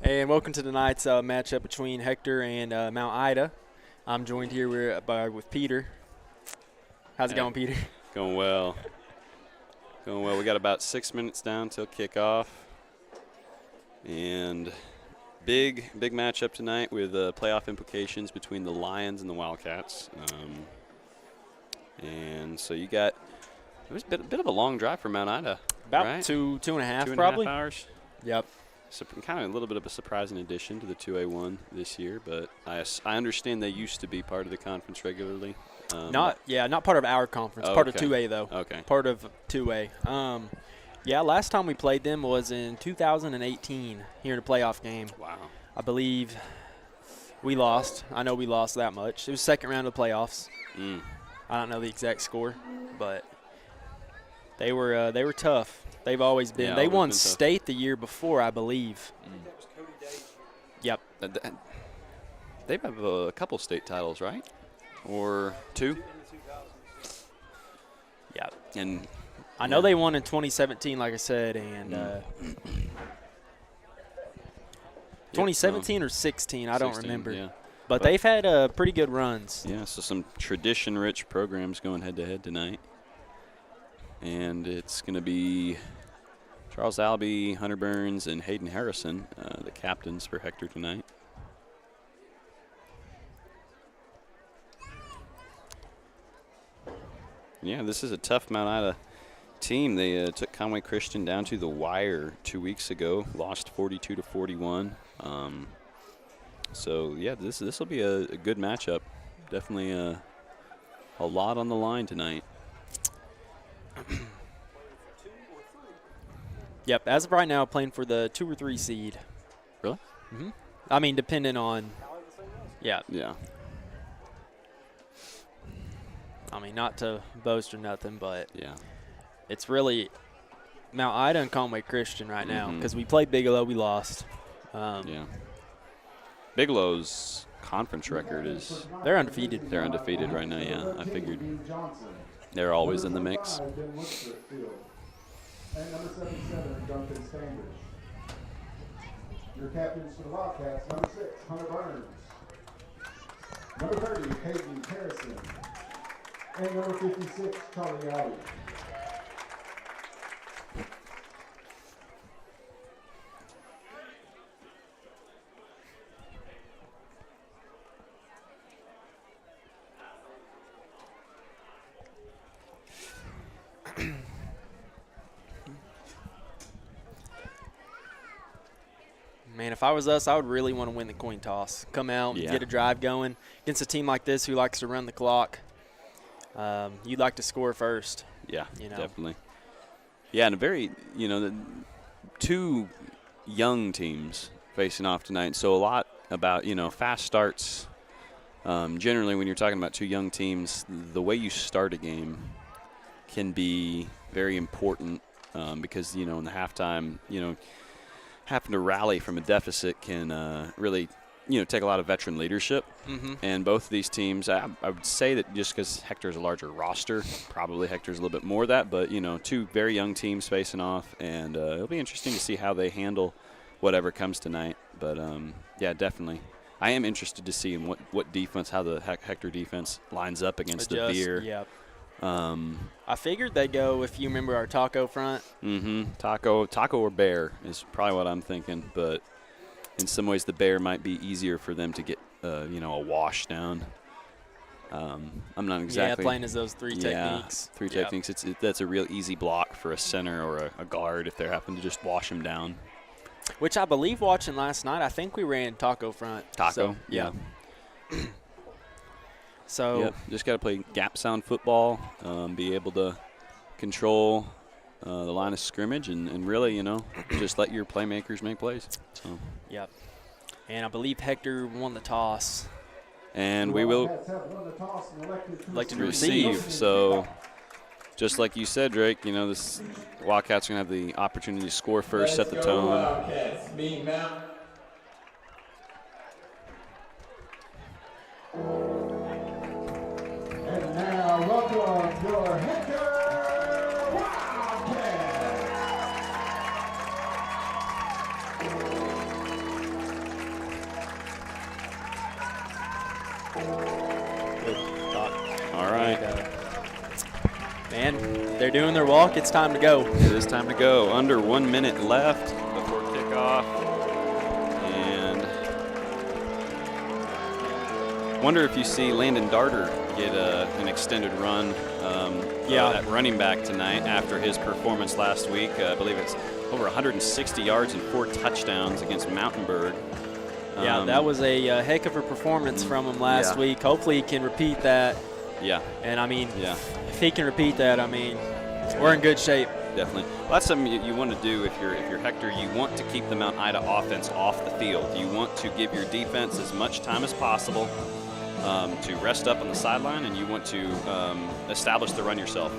And welcome to tonight's matchup between Hector and Mount Ida. I'm joined here with Peter. How's it going, Peter? Going well. Going well. We got about 6 minutes down till kickoff. And big matchup tonight with playoff implications between the Lions and the Wildcats. And so it was a bit of a long drive for Mount Ida. About right? two and a half, 2.5 probably. hours. Yep. So kind of a little bit of a surprising addition to the 2A1 this year, but I understand they used to be part of the conference regularly. Not part of our conference. Oh, part okay. of 2A though. Okay. Part of 2A. Last time we played them was in 2018 here in a playoff game. Wow. I believe we lost. I know we lost that much. It was second round of the playoffs. I don't know the exact score, but they were tough. They've always been. Yeah, they always won been tough. state the year before, I believe. Yep. They have a couple state titles, right? Or two? Yep. And I know they won in 2017, like I said, and 2017 or 16, I don't 16, remember. Yeah. But they've had pretty good runs. Yeah, so some tradition-rich programs going head-to-head tonight. And it's going to be Charles Albee, Hunter Burns, and Hayden Harrison, the captains for Hector tonight. Yeah, this is a tough Mount Ida team. They took Conway Christian down to the wire 2 weeks ago, lost 42-41. So yeah, this will be a good matchup. Definitely a lot on the line tonight. Yep, as of right now, playing for the 2 or 3 seed. Really? Mm-hmm. I mean, depending on. Yeah. Yeah. I mean, not to boast or nothing, but Yeah. it's really Mount Ida and Conway Christian right now because we played Bigelow, we lost. Yeah. Bigelow's conference record is They're undefeated. they're undefeated right now. Yeah, I figured they're always in the mix. And number 77, Duncan Standish. Your captains for the Wildcats, number 6, Hunter Burns. Number 30, Hayden Harrison. And number 56, Charlie Albee. Man, if I was us, I would really want to win the coin toss. Come out, get a drive going. Against a team like this who likes to run the clock, you'd like to score first. Yeah, you know? Definitely. Yeah, and a very, the 2 young teams facing off tonight. So a lot about, fast starts. Generally, when you're talking about 2 young teams, the way you start a game can be very important because, in the halftime, having to rally from a deficit can really, take a lot of veteran leadership. And both of these teams, I would say that just because Hector's a larger roster, probably Hector's a little bit more of that, but, 2 very young teams facing off, and it'll be interesting to see how they handle whatever comes tonight. But, yeah, definitely. I am interested to see what defense, how the Hector defense lines up against the Veer. Yep. I figured they'd go, if you remember our taco front. Taco or bear is probably what I'm thinking, but in some ways the bear might be easier for them to get, a wash down. I'm not exactly. Yeah, playing as those 3 techniques. 3 techniques. That's a real easy block for a center or a guard if they're having to just wash them down. Which I believe watching last night, I think we ran taco front. Taco, so, yeah. So yep, just got to play gap sound football, be able to control the line of scrimmage, and really, just let your playmakers make plays. So. Yep. And I believe Hector won the toss. And we will elected to receive. So, just like you said, Drake, this Wildcats are going to have the opportunity to score first, set the tone. Wildcats, meet Mount. And now, welcome your Hector Wildcat. they're doing their walk. It's time to go. It is time to go. Under 1 minute left before kickoff. And wonder if you see Landon Darter get an extended run at running back tonight after his performance last week. I believe it's over 160 yards and 4 touchdowns against Mountainburg. Yeah, that was a heck of a performance from him last week. Hopefully he can repeat that. Yeah. And, I mean, if he can repeat that, I mean, we're in good shape. Definitely. Well, that's something you want to do if you're Hector. You want to keep the Mount Ida offense off the field. You want to give your defense as much time as possible to rest up on the sideline, and you want to establish the run yourself.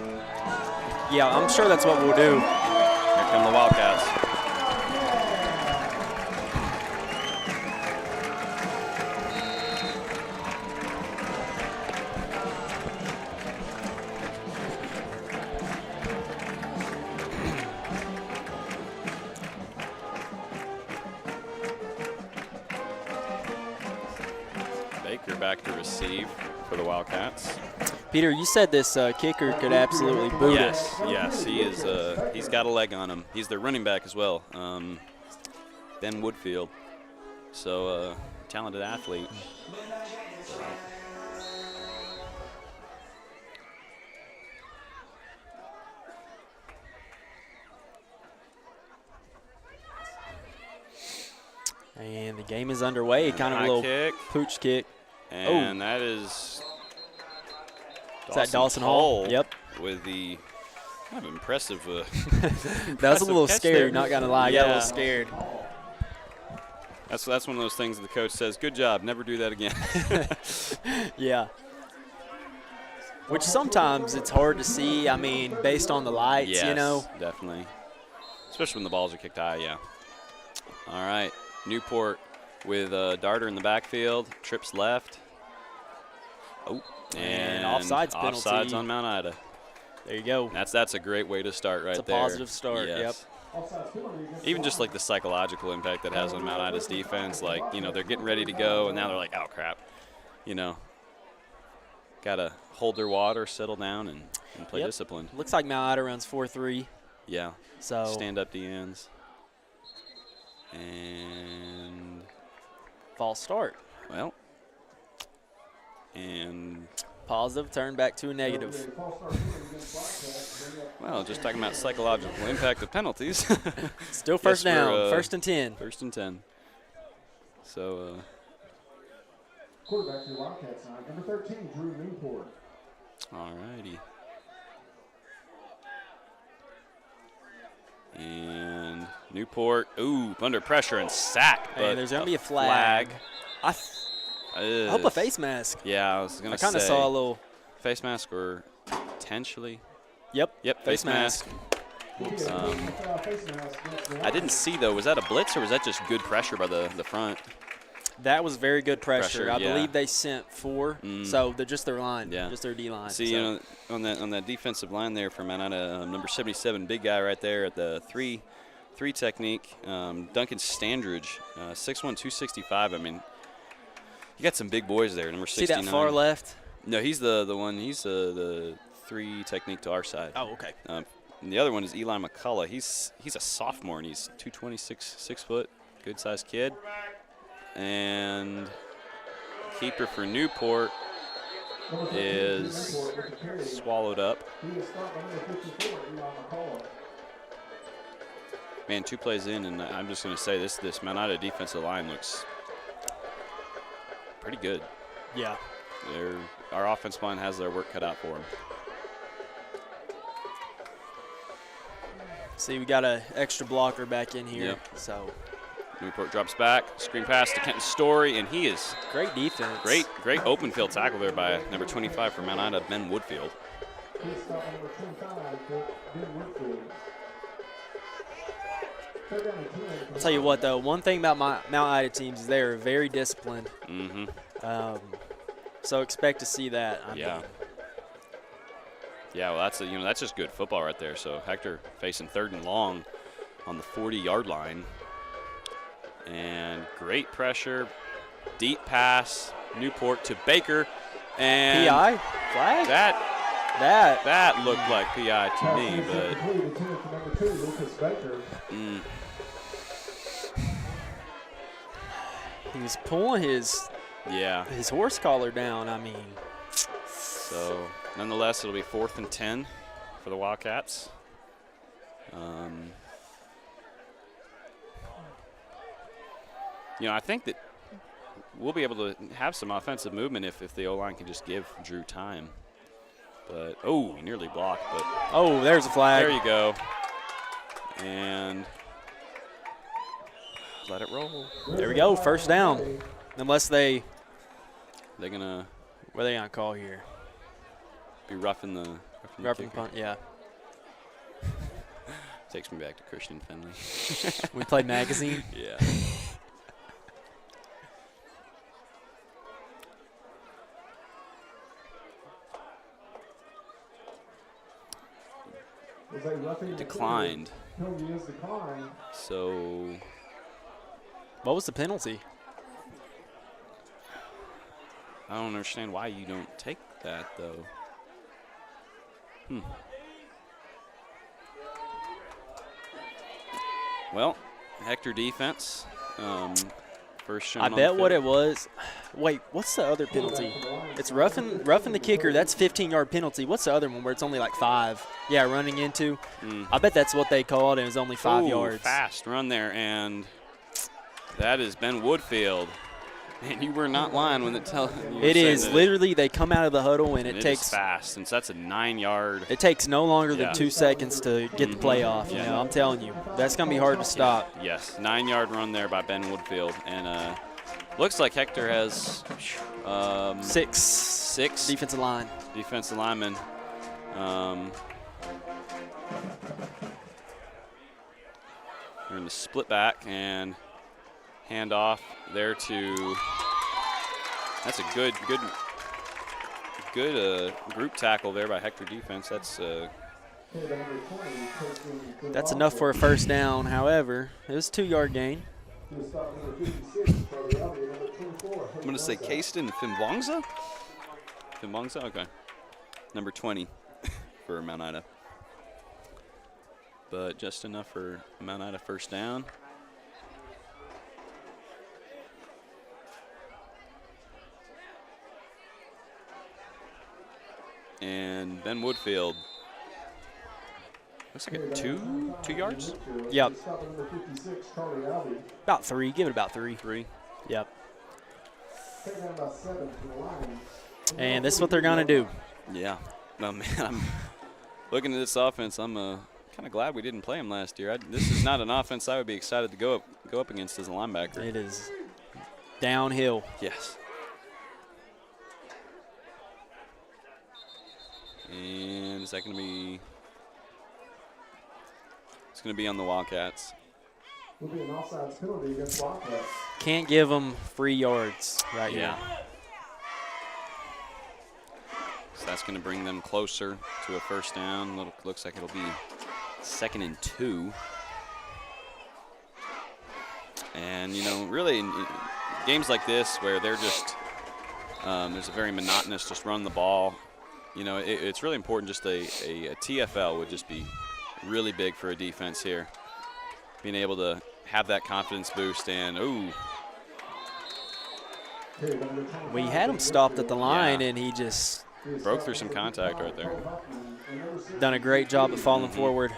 Yeah, I'm sure that's what we'll do. Here come the Wildcats. Baker back to receive for the Wildcats. Peter, you said this kicker could absolutely boot it. Yes, he is. He's got a leg on him. He's their running back as well, Ben Woodfield. So, talented athlete. And the game is underway. Kind of a little kick. pooch kick. And that is that Dawson Hall? Yep. With the kind of impressive. That was a little scary, there. not going to lie. I got a little scared. That's one of those things that the coach says, good job, never do that again. Yeah. Which sometimes it's hard to see, I mean, based on the lights, yes, you know. Definitely. Especially when the balls are kicked high, yeah. All right, Newport with Darter in the backfield, trips left. Oh, and offsides penalty. Offsides on Mount Ida. There you go. That's a great way to start right there. It's a positive start, yes. Even just like the psychological impact that has on Mount Ida's defense, like, you know, they're getting ready to go, and now they're like, oh, crap. You know, got to hold their water, settle down, and play disciplined. Looks like Mount Ida runs 4-3. Yeah. So stand up DNs. And false start. Well, and positive, turn back to a negative. Well, just talking about psychological impact of penalties. Still first down, first and 10. First and 10. So, quarterback for the Wildcat side, number 13, Drew Newport. All righty. And Newport, under pressure and sack. But there's going to be a flag. I hope a face mask. Yeah, I was going to say. I kind of saw a little. Face mask or potentially. Yep, face mask. I didn't see, though. Was that a blitz or was that just good pressure by the front? That was very good pressure. I yeah. believe they sent 4, so they're just their line, yeah. just their D-line. See, you know, on that defensive line there for Mount Ida, number 77, big guy right there at the 3 technique, Duncan Standridge, 6'1", 265. I mean, you got some big boys there. Number 69. See that far left? No, he's the one. He's the 3 technique to our side. Oh, okay. And the other one is Eli McCullough. He's a sophomore, and he's 226, 6 foot, good-sized kid. And keeper for Newport is swallowed up. Man, 2 plays in, and I'm just going to say this Mount Ida defensive line looks pretty good. Yeah. Our offensive line has their work cut out for them. See, we got an extra blocker back in here. Yep. So Newport drops back, screen pass to Kenton Story, and he is great defense. Great open field tackle there by number 25 for Mount Ida, Ben Woodfield. I'll tell you what, though, one thing about Mount Ida teams is they are very disciplined. Mm-hmm. So expect to see that. I mean. Yeah, well, that's just good football right there. So Hector facing 3rd and long on the 40-yard line. And great pressure, deep pass, Newport to Baker. And PI? Flag? That That looked like PI to me, but Number 2, Lucas Baker. He was pulling his horse collar down. I mean. So, nonetheless, it'll be 4th and 10 for the Wildcats. I think that we'll be able to have some offensive movement if the O-line can just give Drew time. But, he nearly blocked. But there's a flag. There you go. And let it roll. There we go, first down. Unless they're going to. What are they going to call here? Be roughing the punt, yeah. Takes me back to Christian Finley. We played magazine. Yeah. Declined. So. What was the penalty? I don't understand why you don't take that, though. Well, Hector defense. First shot. I bet what it was. Wait, what's the other penalty? It's roughing the kicker. That's 15-yard penalty. What's the other one where it's only like 5? Yeah, running into. I bet that's what they called, and it was only 5 yards. Fast run there, and that is Ben Woodfield. And you were not lying when it is literally they come out of the huddle and it takes fast, since that's a 9-yard. It takes no longer than 2 seconds to get the play off. You know, I'm telling you, that's gonna be hard to stop. Yes, 9-yard run there by Ben Woodfield, and looks like Hector has 6 defensive linemen. They're in the split back and hand off there to. That's a good group tackle there by Hector defense. That's enough for a first down. However, it was a 2-yard gain. I'm going to say Kasten Fimbongza. Fimbongza, okay. Number 20 for Mount Ida. But just enough for Mount Ida first down. And Ben Woodfield. Looks like a 2 yards? Yep. About 3. Give it about 3. 3. Yep. And this is what they're going to do. Yeah. No, man, I'm looking at this offense. I'm kind of glad we didn't play him last year. This is not an offense I would be excited to go up against as a linebacker. It is downhill. Yes. And is that going to be? It's going to be on the Wildcats. Will be an offsides penalty against Wildcats. Can't give them free yards right here. So that's going to bring them closer to a first down. Looks like it'll be 2nd and 2. And, really in games like this where they're just there's a very monotonous just run the ball. It's really important. Just a TFL would just be really big for a defense here. Being able to have that confidence boost and, We had him stopped at the line, and he just broke through some contact right there. Done a great job of falling forward.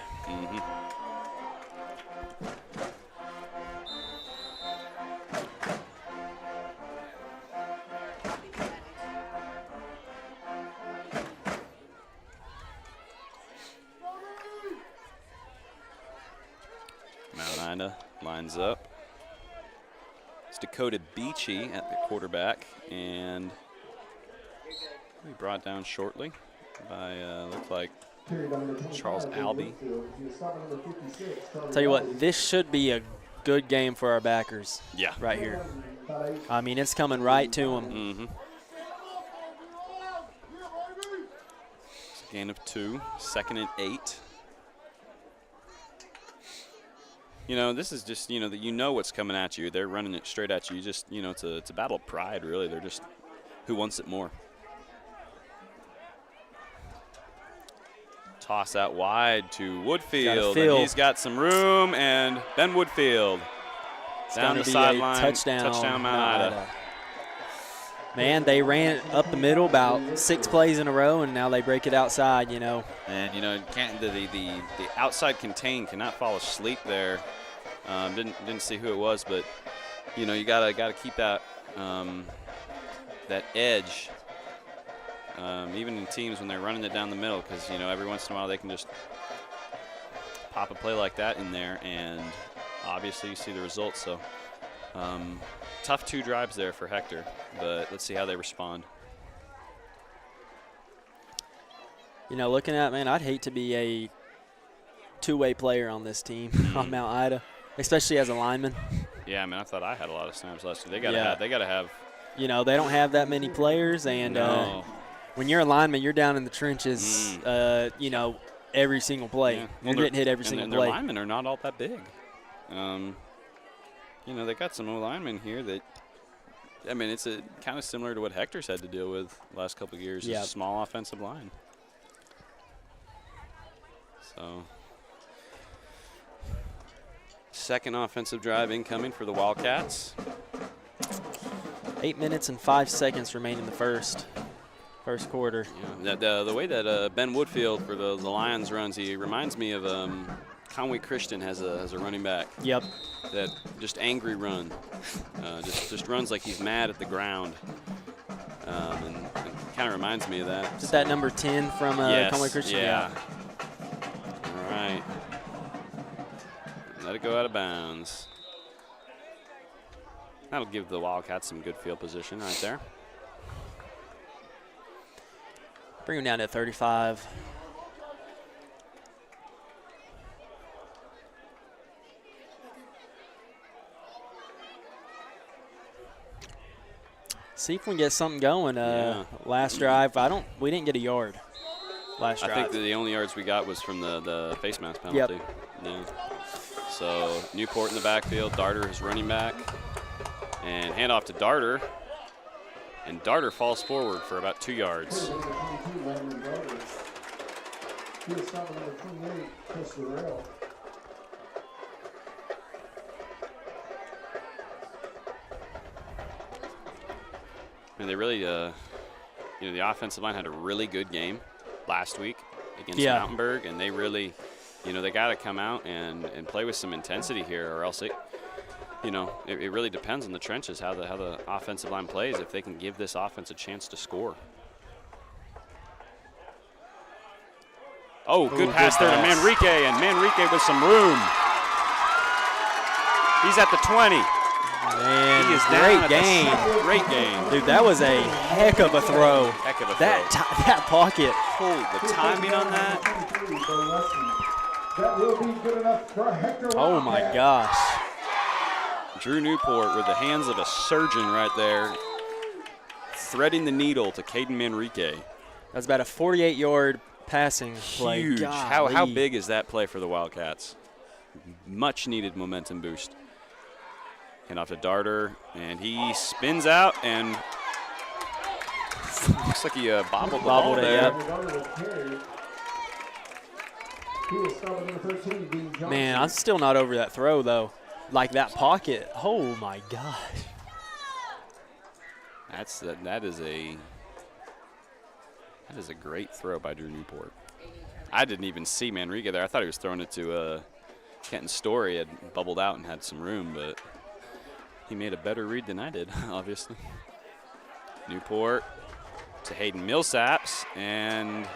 Mount Ida lines up. It's Dakota Beachy at the quarterback, and we brought down shortly by looked like Charles Albee. Tell you what, this should be a good game for our backers. Yeah, right here. I mean, it's coming right to them. It's a gain of 2, 2nd and 8. This is just, that what's coming at you. They're running it straight at you. You just, it's a battle of pride, really. They're just who wants it more. Toss out wide to Woodfield. Field. And he's got some room, and Ben Woodfield It's down gonna the be sideline. a touchdown, Mount Ida. Man, they ran up the middle about 6 plays in a row, and now they break it outside, you know. And, you know, the outside contain cannot fall asleep there. Didn't see who it was, but, you know, you gotta keep that that edge, even in teams when they're running it down the middle, because, you know, every once in a while they can just pop a play like that in there, and obviously you see the results. So tough 2 drives there for Hector, but let's see how they respond. You know, looking at it, man, I'd hate to be a 2-way player on this team on Mount Ida, especially as a lineman. Yeah, I mean, I thought I had a lot of snaps last year. They gotta have. You know, they don't have that many players, and No. when you're a lineman, you're down in the trenches, you know, every single play. Yeah. You're getting hit every single and play. their linemen are not all that big. You know, they got some linemen here that, I mean, it's kind of similar to what Hector's had to deal with the last couple of years. Yeah. It's a small offensive line. So, second offensive drive incoming for the Wildcats. 8 minutes and 5 seconds remain in the first quarter. Yeah, the way that Ben Woodfield for the Lions runs, he reminds me of Conway Christian has a running back. Yep. That just angry run, just runs like he's mad at the ground, and kind of reminds me of that. Is that number 10 from Yes, Conway Christian? Yeah. All right. Let it go out of bounds. That'll give the Wildcats some good field position right there. Bring him down to 35. See if we can get something going. Last drive, we didn't get a yard last drive. I think the only yards we got was from the face mask penalty. Yep. Yeah. So Newport in the backfield, Darter is running back, and handoff to Darter, and Darter falls forward for about 2 yards. He was stopping number 28, Chris Durrell. And they really, you know, the offensive line had a really good game last week against Mountainburg, and they really, you know, they got to come out and play with some intensity here, or else it, you know, it really depends on the trenches how the offensive line plays, if they can give this offense a chance to score. Oh, good pass there to Manrique, and Manrique with some room. He's at the 20. Man, He is great down game. Great game. Dude, that was a heck of a throw. Heck of a That pocket. throw. The timing on that. That will be good enough for Hector Wildcat. Oh, my gosh. Drew Newport with the hands of a surgeon right there, threading the needle to Caden Manrique. That's about a 48-yard passing play. Huge. How Golly. big is that play for the Wildcats? Much needed momentum boost. Hand off to Darter, and he spins out and looks like he bobbled the ball it, there. Yep. Man, I'm still not over that throw, though. Like that pocket. Oh, my gosh. That is a great throw by Drew Newport. I didn't even see Manrique there. I thought he was throwing it to Kenton Story. Had bubbled out and had some room, but he made a better read than I did, obviously. Newport to Hayden Millsaps, and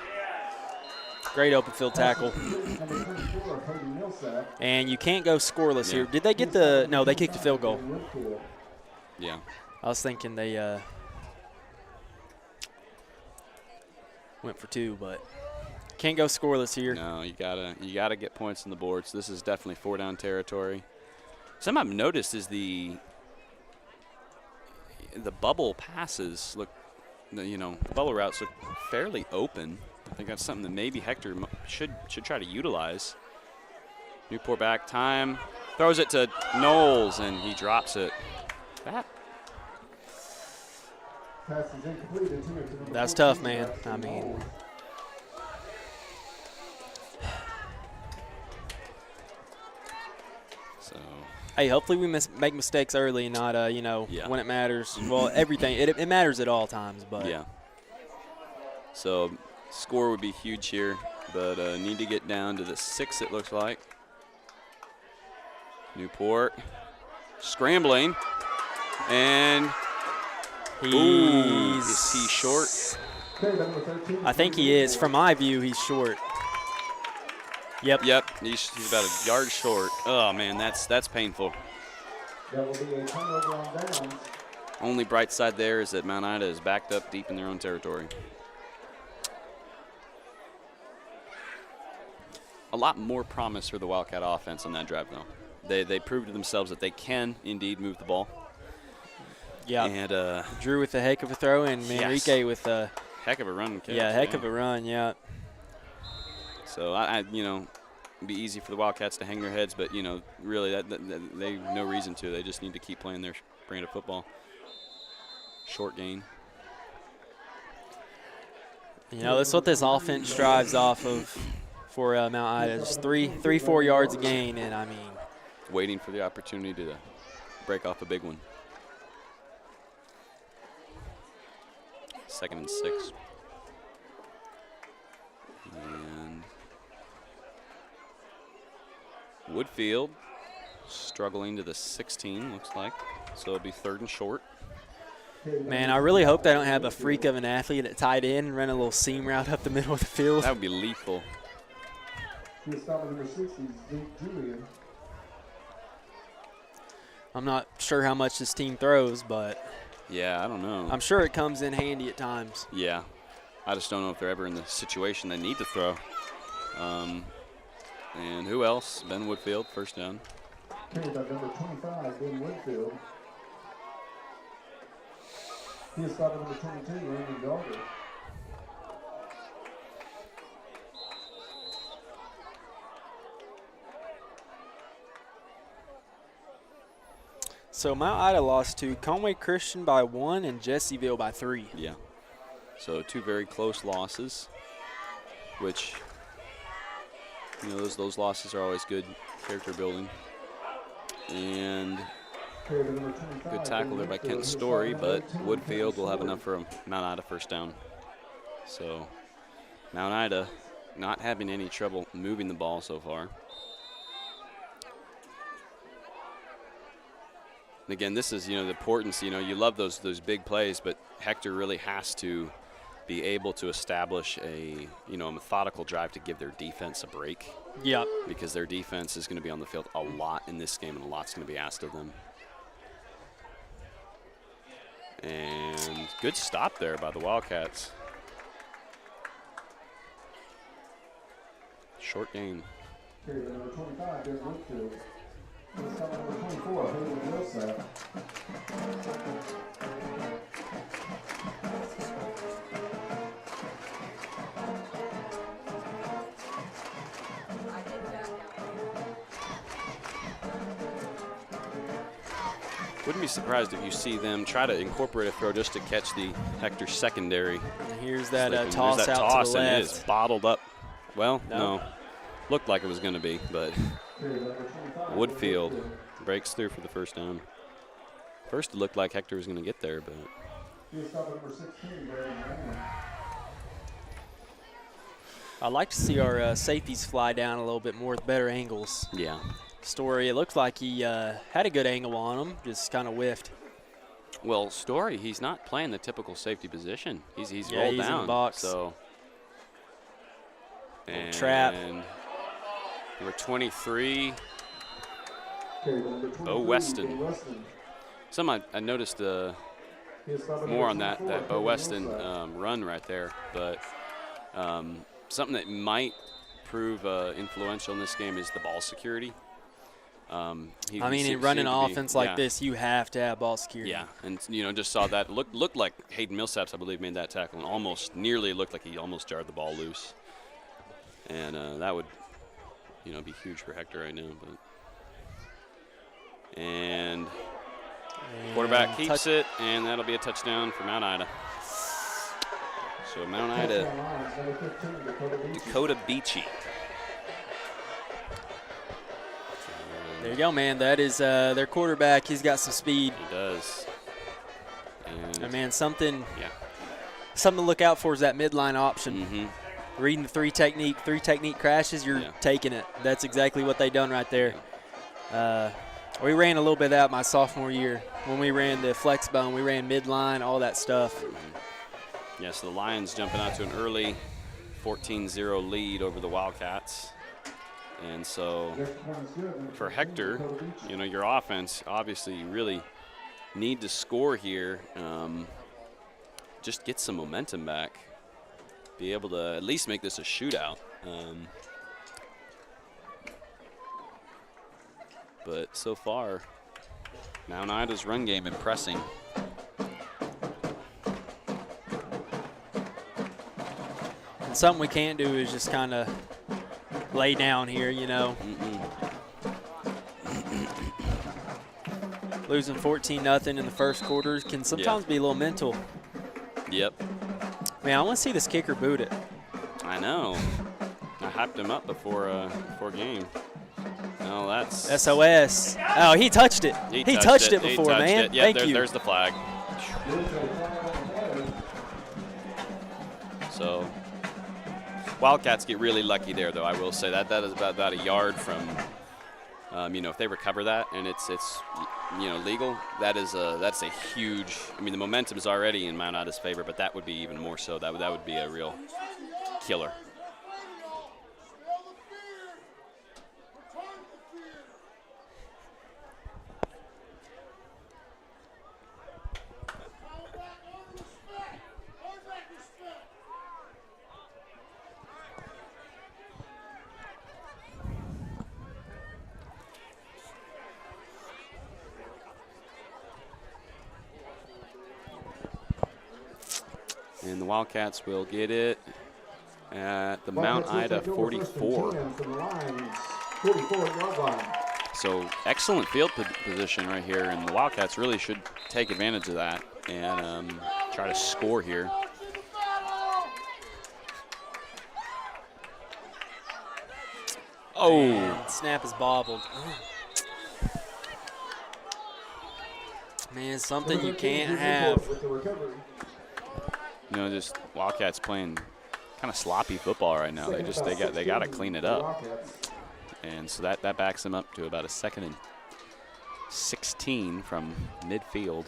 Great open field tackle. And you can't go scoreless here. Did they get the – no, they kicked the field goal. yeah. I was thinking they went for 2, but can't go scoreless here. No, you gotta get points on the board. So this is definitely 4-down territory. Something I've noticed is the bubble passes look, you know, the bubble routes look fairly open. I think that's something that maybe Hector should try to utilize. Newport back time, throws it to Knowles, and he drops it. That's tough, man. I mean, Hey, hopefully we make mistakes early, not when it matters. Well, everything it matters at all times, but yeah. So score would be huge here, but need to get down to the 6. It looks like. Newport scrambling, and is he short? Okay, I think he is. From my view, he's short. Yep. He's about a yard short. Oh man, that's painful. That will be a turnover on downs. Only bright side there is that Mount Ida is backed up deep in their own territory. A lot more promise for the Wildcat offense on that drive, though. They proved to themselves that they can indeed move the ball. Yeah. And Drew with a heck of a throw, and Manrique with a heck of a run catch. Heck of a run. Yeah. So I it'd be easy for the Wildcats to hang their heads, but really that they have no reason to. They just need to keep playing their brand of football. Short gain. That's what this offense strives off of for Mount Ida. Just 4 yards a gain, and I mean, waiting for the opportunity to break off a big one. 2nd and 6. And Woodfield struggling to the 16, looks like. So it'll be 3rd and short. Man, I really hope they don't have a freak of an athlete at tight end and run a little seam route up the middle of the field. That would be lethal. He's stopping number 60, Julian. I'm not sure how much this team throws, but Yeah, I don't know. I'm sure it comes in handy at times. Yeah. I just don't know if they're ever in the situation they need to throw. And who else? Ben Woodfield, first down. Carried by number 25, Ben Woodfield. He is stopping number 22, Randy Gardner. So Mount Ida lost to Conway Christian by 1 and Jessieville by 3. Yeah. So 2 very close losses, which, those losses are always good character building. And good tackle there by Kent Story, but Woodfield will have enough for a Mount Ida first down. So Mount Ida not having any trouble moving the ball so far. And again, this is, the importance, you love those big plays, but Hector really has to be able to establish a methodical drive to give their defense a break. Yep. Because their defense is going to be on the field a lot in this game, and a lot's going to be asked of them. And good stop there by the Wildcats. Short gain. Carried by number 25, Ben Woodfield. He's stopping number 24, Hayden Millsap. Wouldn't be surprised if you see them try to incorporate a throw just to catch the Hector secondary. And here's that toss out toss, to the and left. it is bottled up. Well, no. Looked like it was going to be, but Woodfield breaks through for the first down. First, it looked like Hector was going to get there, but He's stopping number 16, Brandon Mann. I'd like to see our safeties fly down a little bit more with better angles. yeah. Story, it looked like he had a good angle on him, just kind of whiffed. Well, Story, he's not playing the typical safety position. He's Yeah, rolled he's down. in the box. So, and trap. Number 23, Carried by number 23, Bo Weston. Ben Weston. I noticed He is stopping more number on 24, that Bo Hayden Weston Millsap. run right there, but something that might prove influential in this game is the ball security. In running an offense like this, you have to have ball security. Yeah, and just saw that. Looked like Hayden Millsaps, I believe, made that tackle, and almost nearly looked like he almost jarred the ball loose. And that would, be huge for Hector right now. And quarterback keeps it, and that'll be a touchdown for Mount Ida. So Mount Ida, Touchdown Lions, number 15, Dakota Beachy. Dakota Beachy. There you go, man. That is their quarterback. He's got some speed. He does. And man, something to look out for is that midline option. Mm-hmm. Reading the three technique crashes, you're taking it. That's exactly what they done right there. We ran a little bit of that my sophomore year. When we ran the flex bone, we ran midline, all that stuff. Yeah, so the Lions jumping out to an early 14-0 lead over the Wildcats. And so for Hector, you know, your offense, obviously you really need to score here. Just get some momentum back. Be able to at least make this a shootout. But so far, Mount Ida's run game impressing. And something we can't do is just kind of lay down here, you know. Losing 14-0 in the first quarter can sometimes be a little mental. Yep. Man, I want to see this kicker boot it. I know. I hyped him up before game. No, that's SOS. Oh, he touched it. He touched it before, man. Yeah, Thank you. There's the flag. So Wildcats get really lucky there, though. I will say that is about a yard from. You know, if they recover that and it's you know, legal, that's a huge. I mean, the momentum is already in Mount Ida's favor, but that would be even more so. That would be a real killer. And the Wildcats will get it at the Mount Ida 44. So excellent field position right here, and the Wildcats really should take advantage of that and try to score here. Oh. Man, snap is bobbled. Man, something you can't have. You know, just Wildcats playing kind of sloppy football right now. They got to clean it up, and so that backs them up to about a 2nd and 16 from midfield.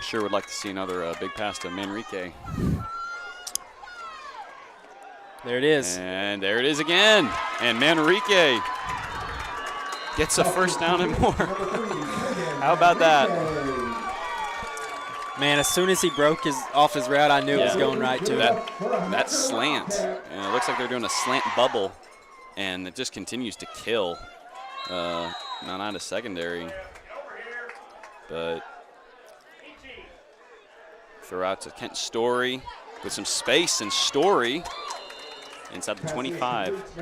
Sure would like to see another big pass to Manrique. There it is. And there it is again. And Manrique gets a first down and more. How about that? Man, as soon as he broke off his route, I knew it was going right to it. That slant. And it looks like they're doing a slant bubble, and it just continues to kill Mount Ida secondary. But throw out to Kent Story with some space, and Story inside the 25.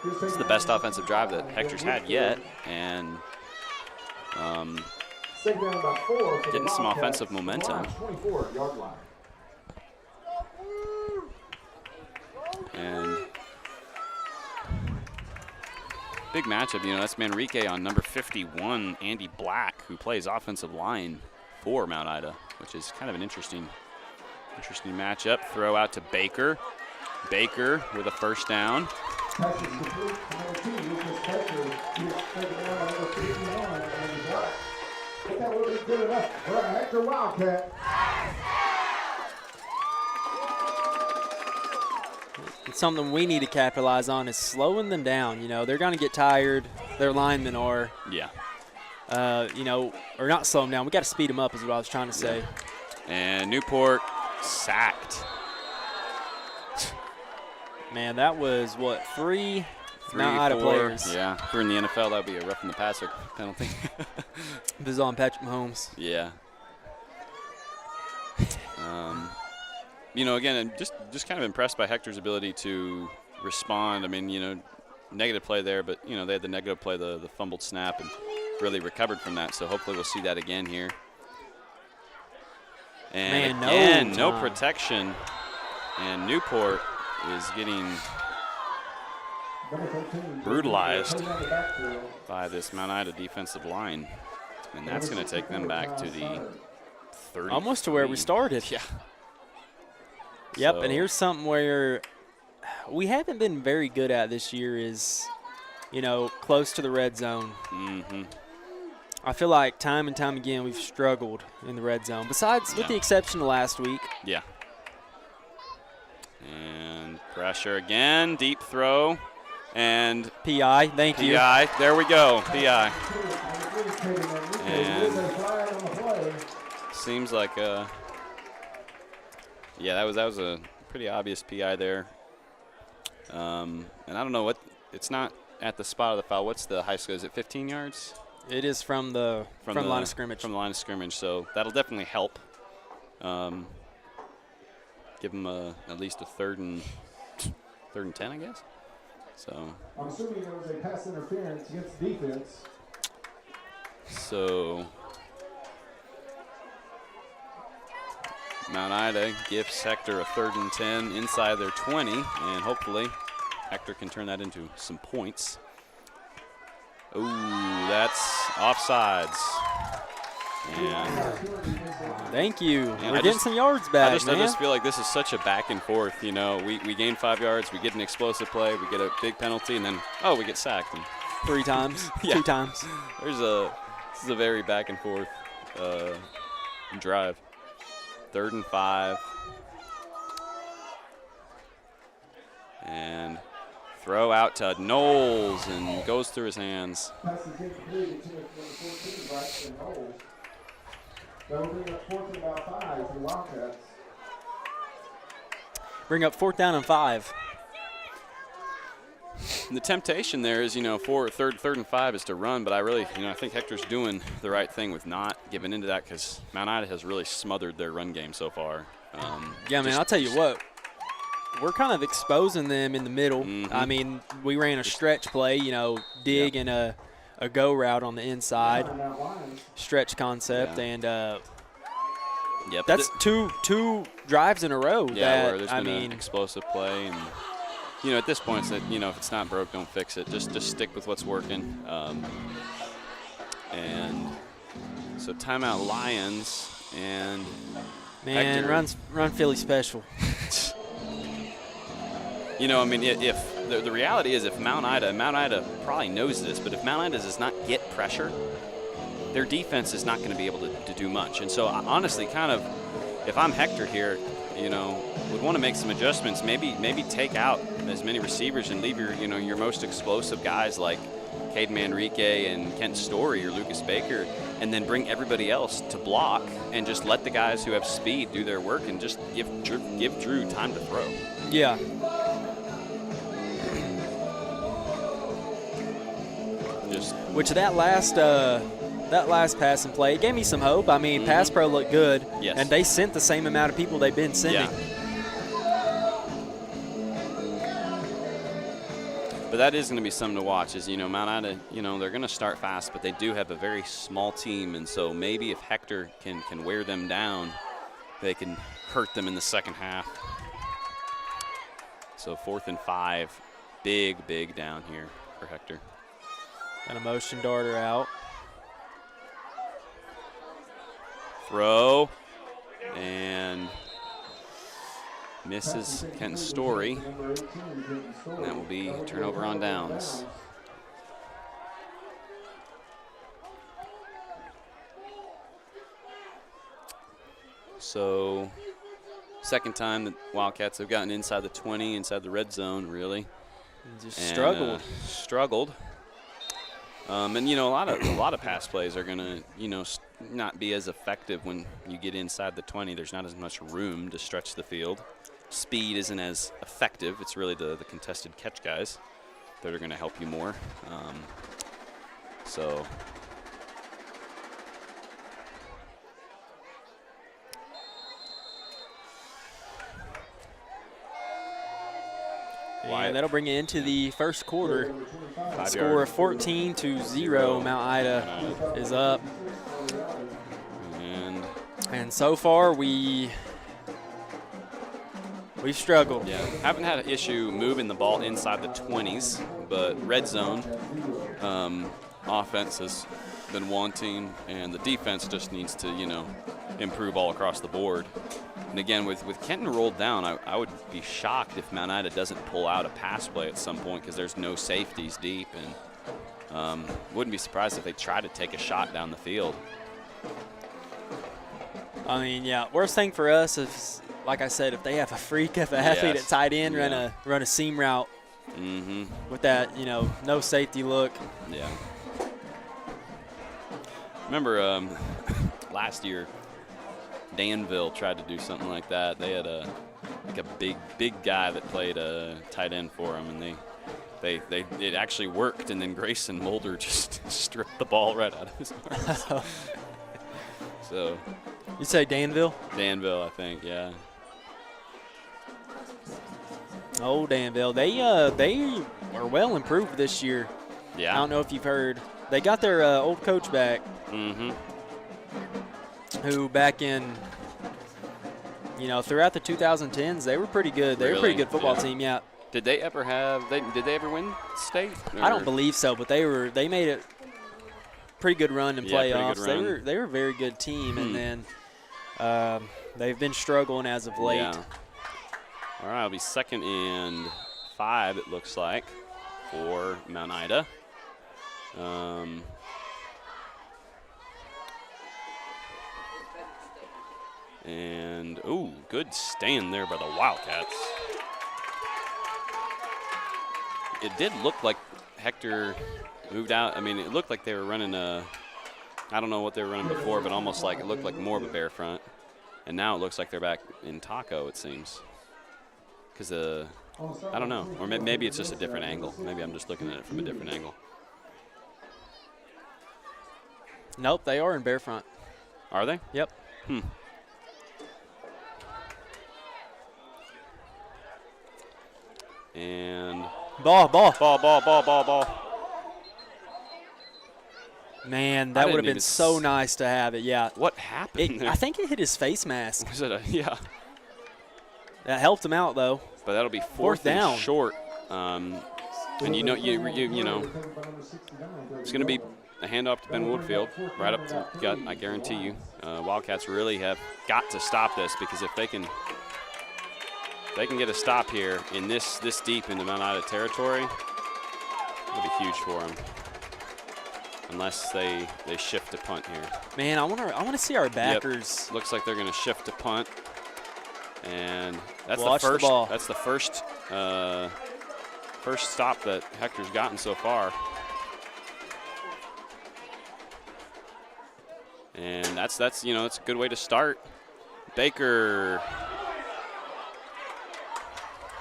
This is the best offensive drive that Hector's had yet, and getting some offensive momentum. And big matchup, you know, that's Manrique on number 51, Andy Black, who plays offensive line for Mount Ida, which is kind of an interesting matchup. Throw out to Baker. Baker with a first down. That will be good enough for a Hector Wildcat. It's something we need to capitalize on is slowing them down. You know, they're going to get tired. Their linemen are. Yeah. You know, or not slow them down. We got to speed them up is what I was trying to say. And Newport sacked. Man, that was, what, three Mount Ida players. Yeah, if we're in the NFL, that would be a roughing the passer penalty. This is on Patrick Mahomes. Yeah. You know, again, I'm just kind of impressed by Hector's ability to respond. I mean, you know, negative play there, but, you know, they had the negative play, the fumbled snap, and really recovered from that. So hopefully we'll see that again here. And man, again, no protection. And Newport is getting Number 13. brutalized Putting on the backfield. by this Mount Ida defensive line. And that's going to take them back to the 30. Almost to where we started. Yeah. Yep, So- and here's something where we haven't been very good at this year is, close to the red zone. Mm-hmm. I feel like time and time again we've struggled in the red zone, besides with the exception of last week. Yeah. And pressure again, deep throw, and PI, thank you. PI. There we go, PI. And seems like that was a pretty obvious PI there. And I don't know what, it's not at the spot of the foul. What's the high school? Is it 15 yards? It is from the line of scrimmage. From the line of scrimmage, so that'll definitely help. Give them at least a third and 10, I guess. So. I'm assuming there was a pass interference against defense. So Mount Ida gives Hector a 3rd and 10 inside their 20, and hopefully Hector can turn that into some points. Ooh, that's offsides. And thank you. Man, We're getting some yards back, I man. just feel like this is such a back and forth. We gain 5 yards, we get an explosive play, we get a big penalty, and then we get sacked. And 3 times, Yeah. 2 times. this is a very back and forth drive. 3rd and 5. And throw out to Knowles and goes through his hands. Pass is incomplete to number 14, Braxton Knowles. That'll bring up 4th and about 5 for the Wildcats. Bring up 4th down and 5. And the temptation there is, third and 5 is to run, but I think Hector's doing the right thing with not giving into that because Mount Ida has really smothered their run game so far. Yeah, man, I'll tell you what. We're kind of exposing them in the middle. Mhm. I mean, we ran a stretch play, dig and a go route on the inside, stretch concept, and but that's two drives in a row. where that there's been an explosive play, and at this point, it's that, if it's not broke, don't fix it. Just stick with what's working. And so timeout Lions, and man, Hector, run Philly special. if the reality is, if Mount Ida probably knows this, but if Mount Ida does not get pressure, their defense is not going to be able to do much. And so, honestly, kind of, if I'm Hector here, would want to make some adjustments. Maybe take out as many receivers and leave your most explosive guys like Caden Manrique and Kent Story or Lucas Baker, and then bring everybody else to block and just let the guys who have speed do their work and just give Drew time to throw. Yeah. Which that last pass and play, it gave me some hope. I mean, Pass Pro looked good, and they sent the same amount of people they've been sending. Yeah. But that is going to be something to watch. Is Mount Ida, they're going to start fast, but they do have a very small team, and so maybe if Hector can wear them down, they can hurt them in the second half. So 4th and 5, big down here for Hector. Got a motion darter out. Throw, and misses Kenton Story. And that will be turnover on downs. So, second time the Wildcats have gotten inside the 20, inside the red zone, really. Just Struggled. And a lot of pass plays are gonna, not be as effective when you get inside the 20. There's not as much room to stretch the field. Speed isn't as effective. It's really the contested catch guys that are going to help you more. And that'll bring it into the first quarter. 5 Score yards. of 14-0. Mount Ida is up. And And so far, we've We've struggled. Yeah, haven't had an issue moving the ball inside the 20s, but red zone offense has been wanting, and the defense just needs to, improve all across the board. And again, with Kenton rolled down, I would be shocked if Mount Ida doesn't pull out a pass play at some point because there's no safeties deep, and wouldn't be surprised if they try to take a shot down the field. I mean, yeah, worst thing for us is, like I said, if they have a freak of an athlete at tight end, run a seam route with that, no safety look. Yeah. Remember last year, Danville tried to do something like that. They had a big guy that played a tight end for them, and it actually worked. And then Grayson Mulder just stripped the ball right out of his arms. So. You say Danville? Danville, I think, yeah. Oh, Danville. They are well improved this year. Yeah. I don't know if you've heard. They got their old coach back. Who back in, throughout the 2010s, they were pretty good. They were a pretty good football team, yeah. Did they ever did they ever win state? Or? I don't believe so, but they made a pretty good run in playoffs. They were a very good team, and then they've been struggling as of late. Yeah. All right, it'll be 2nd and 5, it looks like, for Mount Ida. And, good stand there by the Wildcats. It did look like Hector moved out. I mean, it looked like they were running I don't know what they were running before, but almost like it looked like more of a bear front. And now it looks like they're back in taco, it seems. Because, I don't know. Or maybe it's just a different angle. Maybe I'm just looking at it from a different angle. Nope, they are in bear front. Are they? Yep. And ball. Man, that would have been so nice to have it. Yeah. What happened there? I think it hit his face mask. Was it yeah. That helped him out though. But that'll be fourth down. And short. And you know, it's going to be a handoff to Ben Woodfield right up the gut. I guarantee you, Wildcats really have got to stop this, because if they can get a stop here in this deep into Mount Ida territory, it'll be huge for them. Unless they shift to punt here. Man, I want to see our backers. Yep. Looks like they're going to shift to punt, and that's Watch the first. The ball. That's the first stop that Hector's gotten so far. And that's it's a good way to start. Baker.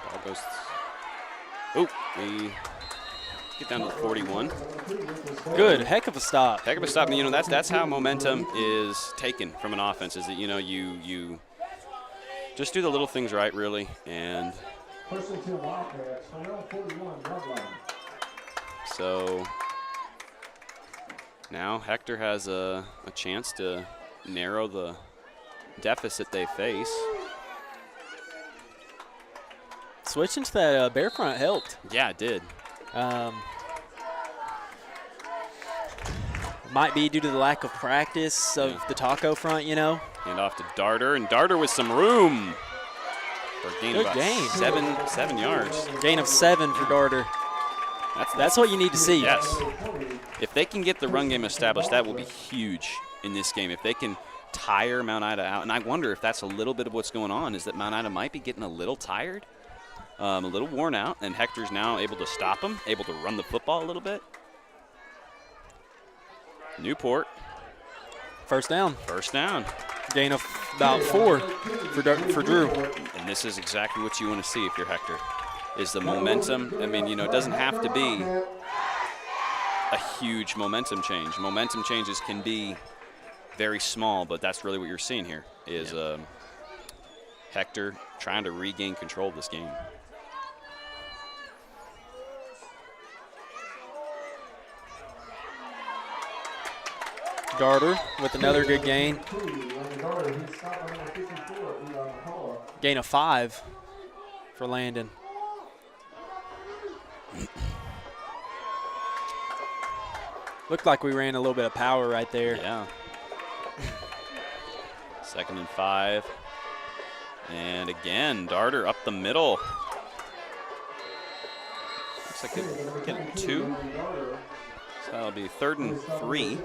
Ball goes. We get down to the 41. Good, heck of a stop. Heck of a stop. That's how momentum is taken from an offense. Is that you just do the little things right, really, and so now Hector has a chance to narrow the deficit they face. Switching to that bear front helped. Yeah, it did. Might be due to the lack of practice of the taco front, Hand off to Darter, and Darter with some room for a gain of about 7 yards. Gain of 7 for Darter. That's what you need to see. Yes. If they can get the run game established, that will be huge in this game. If they can tire Mount Ida out, and I wonder if that's a little bit of what's going on, is that Mount Ida might be getting a little tired, a little worn out, and Hector's now able to stop them, able to run the football a little bit. Newport. First down. Gain of about 4 for Drew. And this is exactly what you want to see if you're Hector, is the momentum. I mean, it doesn't have to be a huge momentum change. Momentum changes can be very small, but that's really what you're seeing here is Hector trying to regain control of this game. Darter with another good gain. Gain of 5. for Landon. Looked like we ran a little bit of power right there. Yeah. 2nd and 5. And again, Darter up the middle. Looks like it get 2. So that'll be 3rd and 3.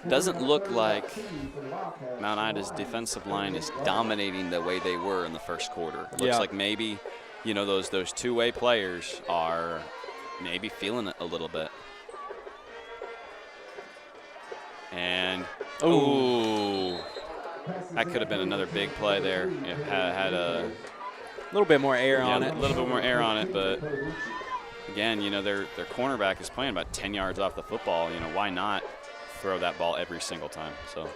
Doesn't look like Mount Ida's defensive line is dominating the way they were in the first quarter. It looks like maybe, you know, those two-way players are maybe feeling it a little bit. And, ooh, that could have been another big play there. It had a little bit more air on it. A little bit more air on it, but again, you know, their cornerback is playing about 10 yards off the football. You know, why not throw that ball every single time? So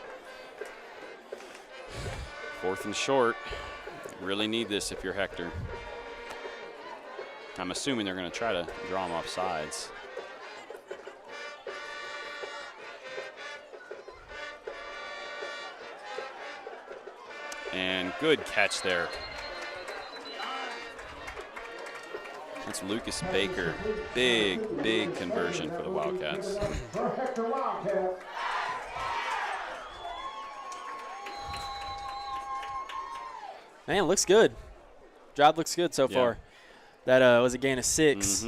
4th and short. Really need this if you're Hector. I'm assuming they're going to try to draw them off sides. And good catch there. That's Lucas Baker. Big conversion for the Wildcats. Man, looks good. Job looks good so far. That was a gain of 6.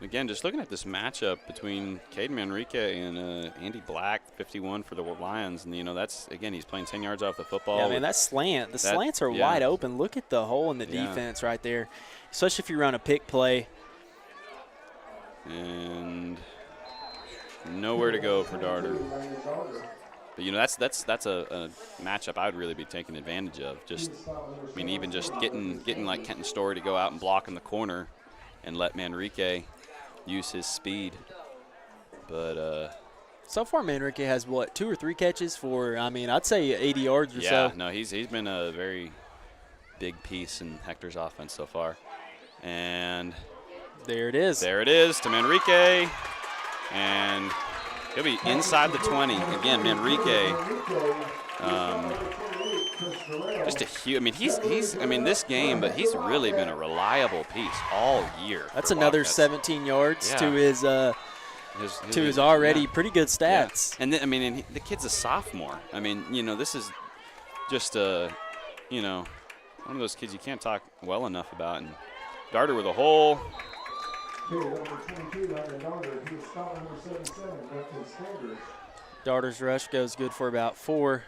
Again, just looking at this matchup between Caden Manrique and Andy Black, 51 for the Lions. And, you know, that's, again, he's playing 10 yards off the football. Yeah, man, that slant. The slants are wide open. Look at the hole in the defense right there, especially if you run a pick play. And nowhere to go for Darter. But, you know, that's a matchup I would really be taking advantage of. Just, I mean, even just getting like Kenton Story to go out and block in the corner and let Manrique use his speed. But so far Manrique has what, 2 or 3 catches for, I mean, I'd say 80 yards or so. Yeah, no, he's been a very big piece in Hector's offense so far. And there it is. There it is to Manrique. And he'll be inside the 20. Again, Manrique, just a huge, I mean, I mean, this game, but he's really been a reliable piece all year. That's another Wildcats. 17 yards to his already pretty good stats. And then, I mean, and the kid's a sophomore. I mean, you know, this is just a, you know, one of those kids you can't talk well enough about. And Darter with a hole. Darter's rush goes good for about 4.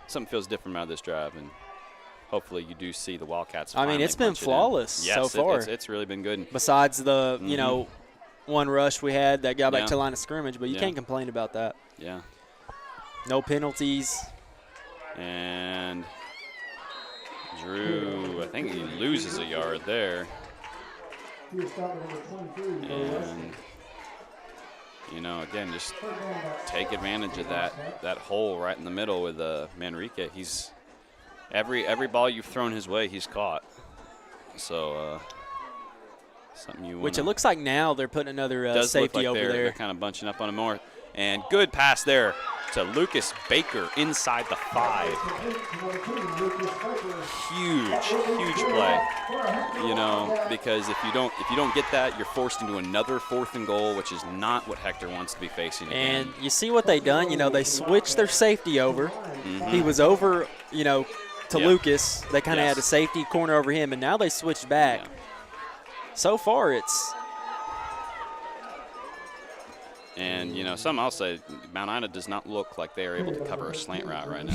Something feels different about this drive, and hopefully you do see the Wildcats. I mean, it's been flawless so far. It's really been good. Besides the, you know, one rush we had that got back to the line of scrimmage, but you can't complain about that. Yeah. No penalties. And Drew, I think he loses a yard there. And, you know, again, just take advantage of that hole right in the middle with Manrique. He's every ball you've thrown his way, he's caught. So something you want. Which it looks like now they're putting another safety over there. They're kind of bunching up on him more. And good pass there to Lucas Baker inside the 5. Huge play. You know, because if you don't get that, you're forced into another 4th and goal, which is not what Hector wants to be facing again. And you see what they done. You know, they switched their safety over. He was over, you know, to Lucas. They kind of had a safety corner over him, and now they switched back. Yeah. So far, it's. And, you know, some I'll say, Mount Ida does not look like they are able to cover a slant route right now.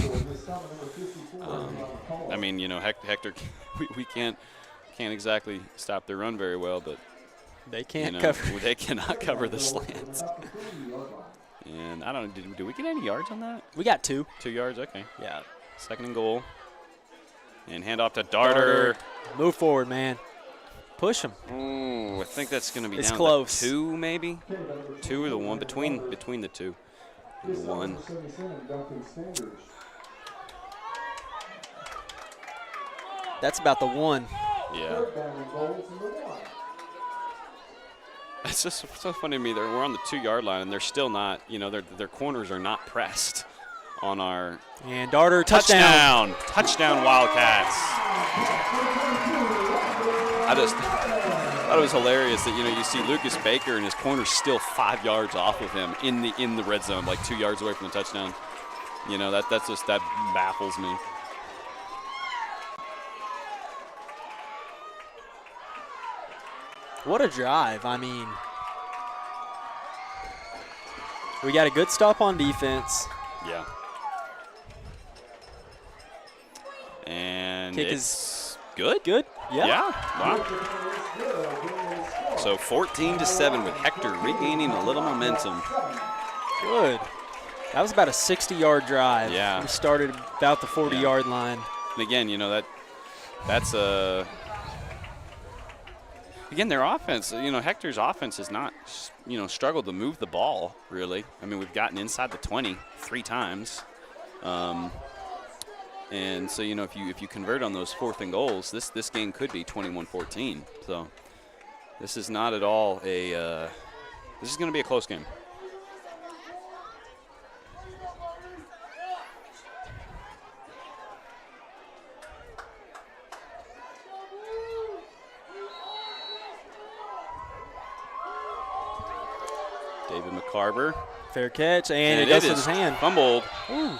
I mean, you know, Hector, we can't exactly stop their run very well, but they can't cover. They cannot cover the slants. And I don't know, did we get any yards on that? We got 2. 2 yards, okay. Yeah. 2nd and goal. And hand off to Darter. Move forward, man. Push him. Oh, I think that's going to be down close. to 2, maybe. 2 or the 1, between the 2 and the 1. That's about the 1. Yeah. It's just so funny to me. We're on the 2-yard line, and they're still not, their corners are not pressed on our And Darter, touchdown. Touchdown, Wildcats. I just thought it was hilarious that, you see Lucas Baker and his corner's still 5 yards off of him in the red zone, like 2 yards away from the touchdown. That baffles me. What a drive. I mean, we got a good stop on defense. Yeah. And Kick it's good? Good? Yeah. Wow. So 14-7 with Hector regaining a little momentum. Good. That was about a 60-yard drive. Yeah. We started about the 40-yard line. And again, that's a again, their offense, Hector's offense has not, struggled to move the ball, really. I mean, we've gotten inside the 20 3 times. And so, if you convert on those 4th and goals, this game could be 21-14. So this is not at all this is going to be a close game. David McCarver. Fair catch, and it goes with his hand. Fumbled. Ooh.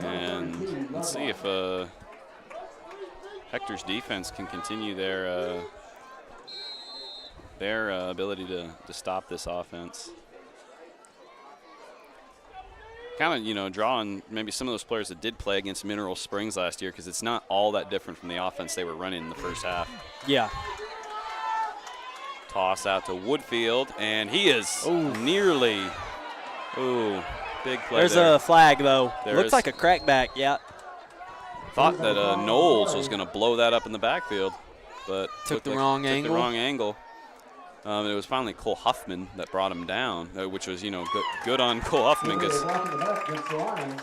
And let's see if Hector's defense can continue their ability to stop this offense. Kind of, drawing maybe some of those players that did play against Mineral Springs last year, because it's not all that different from the offense they were running in the first half. Yeah. Toss out to Woodfield, and he is nearly. Ooh, big play. There's there. a flag, though. There Looks is. like a crackback, yeah. Thought that Knowles was going to blow that up in the backfield, but Took the wrong angle. The wrong angle. And it was finally Cole Huffman that brought him down, which was, good on Cole Huffman, because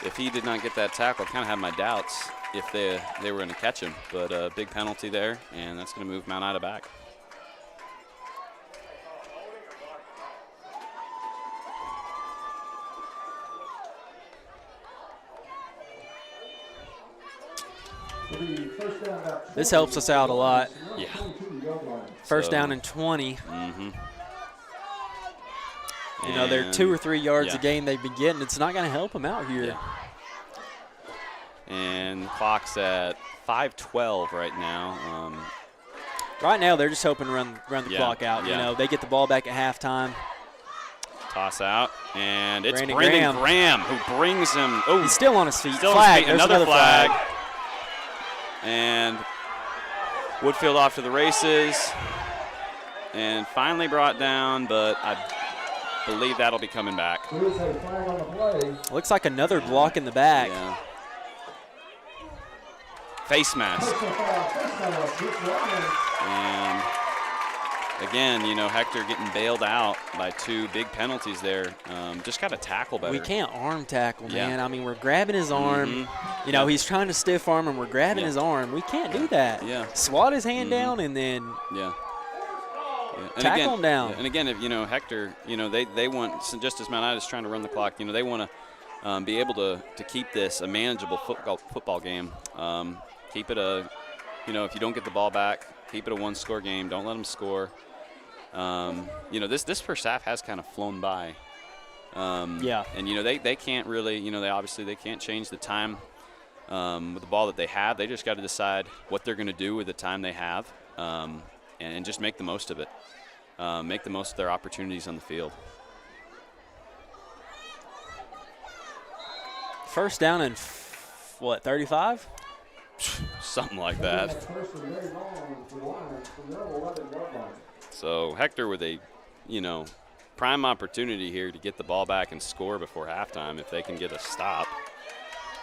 if he did not get that tackle, I kind of had my doubts if they were going to catch him. But a big penalty there, and that's going to move Mount Ida back. This helps us out a lot. Yeah. First down and 20. Mm-hmm. They're 2 or 3 yards yeah. a game they've been getting. It's not going to help them out here. Yeah. And clock's at 5:12 right now. Right now, they're just hoping to run the clock out. Yeah. They get the ball back at halftime. Toss out, and it's Brandon Graham who brings him. Oh, he's still on his feet. Still flag. On his feet. Another flag. And Woodfield off to the races. And finally brought down, but I believe that'll be coming back. Looks like another block in the back. Yeah. Face mask. And again, Hector getting bailed out by 2 big penalties there. Just got to tackle better. We can't arm tackle, man. Yeah. I mean, we're grabbing his arm. Mm-hmm. He's trying to stiff arm him. We're grabbing his arm. We can't do that. Yeah. Swat his hand down and then tackle him down. And again, if Hector, they want, just as Mount Ida's trying to run the clock, they want to be able to keep this a manageable football game. Keep it if you don't get the ball back, keep it a 1-score game. Don't let them score. This first half has kind of flown by. And they can't really, they can't change the time with the ball that they have. They just got to decide what they're going to do with the time they have, and just make the most of it. Make the most of their opportunities on the field. First down and 35? Something like that. So Hector with a, prime opportunity here to get the ball back and score before halftime if they can get a stop.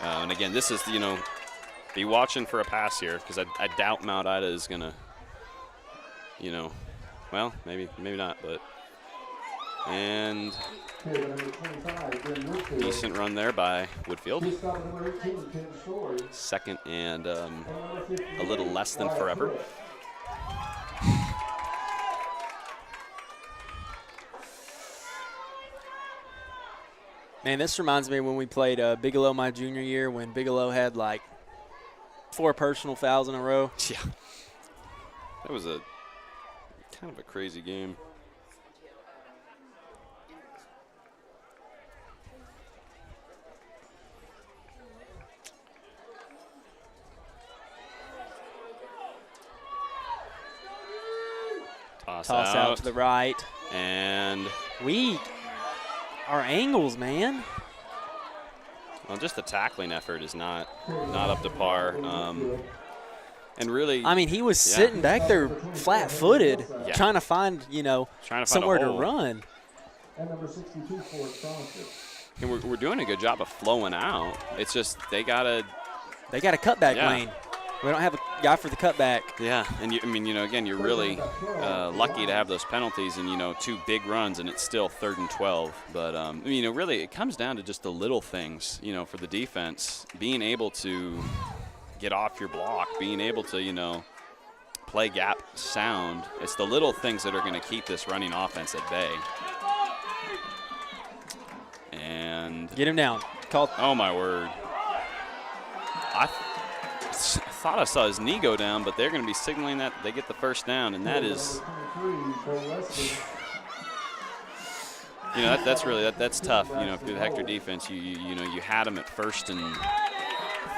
And again, this is, be watching for a pass here, because I doubt Mount Ida is going to, well, maybe not, but And Kid number 25, Ben Woodfield. decent run there by Woodfield. He stopped at number 18, Ken Story. Second and And number 58, a little less than Wyatt forever. Cook. Man, this reminds me when we played Bigelow my junior year when Bigelow had like 4 personal fouls in a row. Yeah. That was a kind of a crazy game. Toss Out to the right. And Our angles, man. well, just the tackling effort is not up to par. And really, I mean, he was sitting back there flat-footed, Yeah. trying to find, trying to find somewhere a to hole. run. And number 62, Ford Strongfield. And we're doing a good job of flowing out. It's just they gotta. They got a cutback Yeah. lane. We don't have a guy for the cutback. Yeah, and again, you're really lucky to have those penalties and 2 big runs, and it's still 3rd and 12. But really, it comes down to just the little things. For the defense, being able to get off your block, being able to play gap sound. It's the little things that are going to keep this running offense at bay. And Get him down. Call. oh my word, I thought I saw his knee go down, but they're going to be signaling that they get the first down, and that is, that's really that's tough. If you're the Hector defense, you had them at 1st and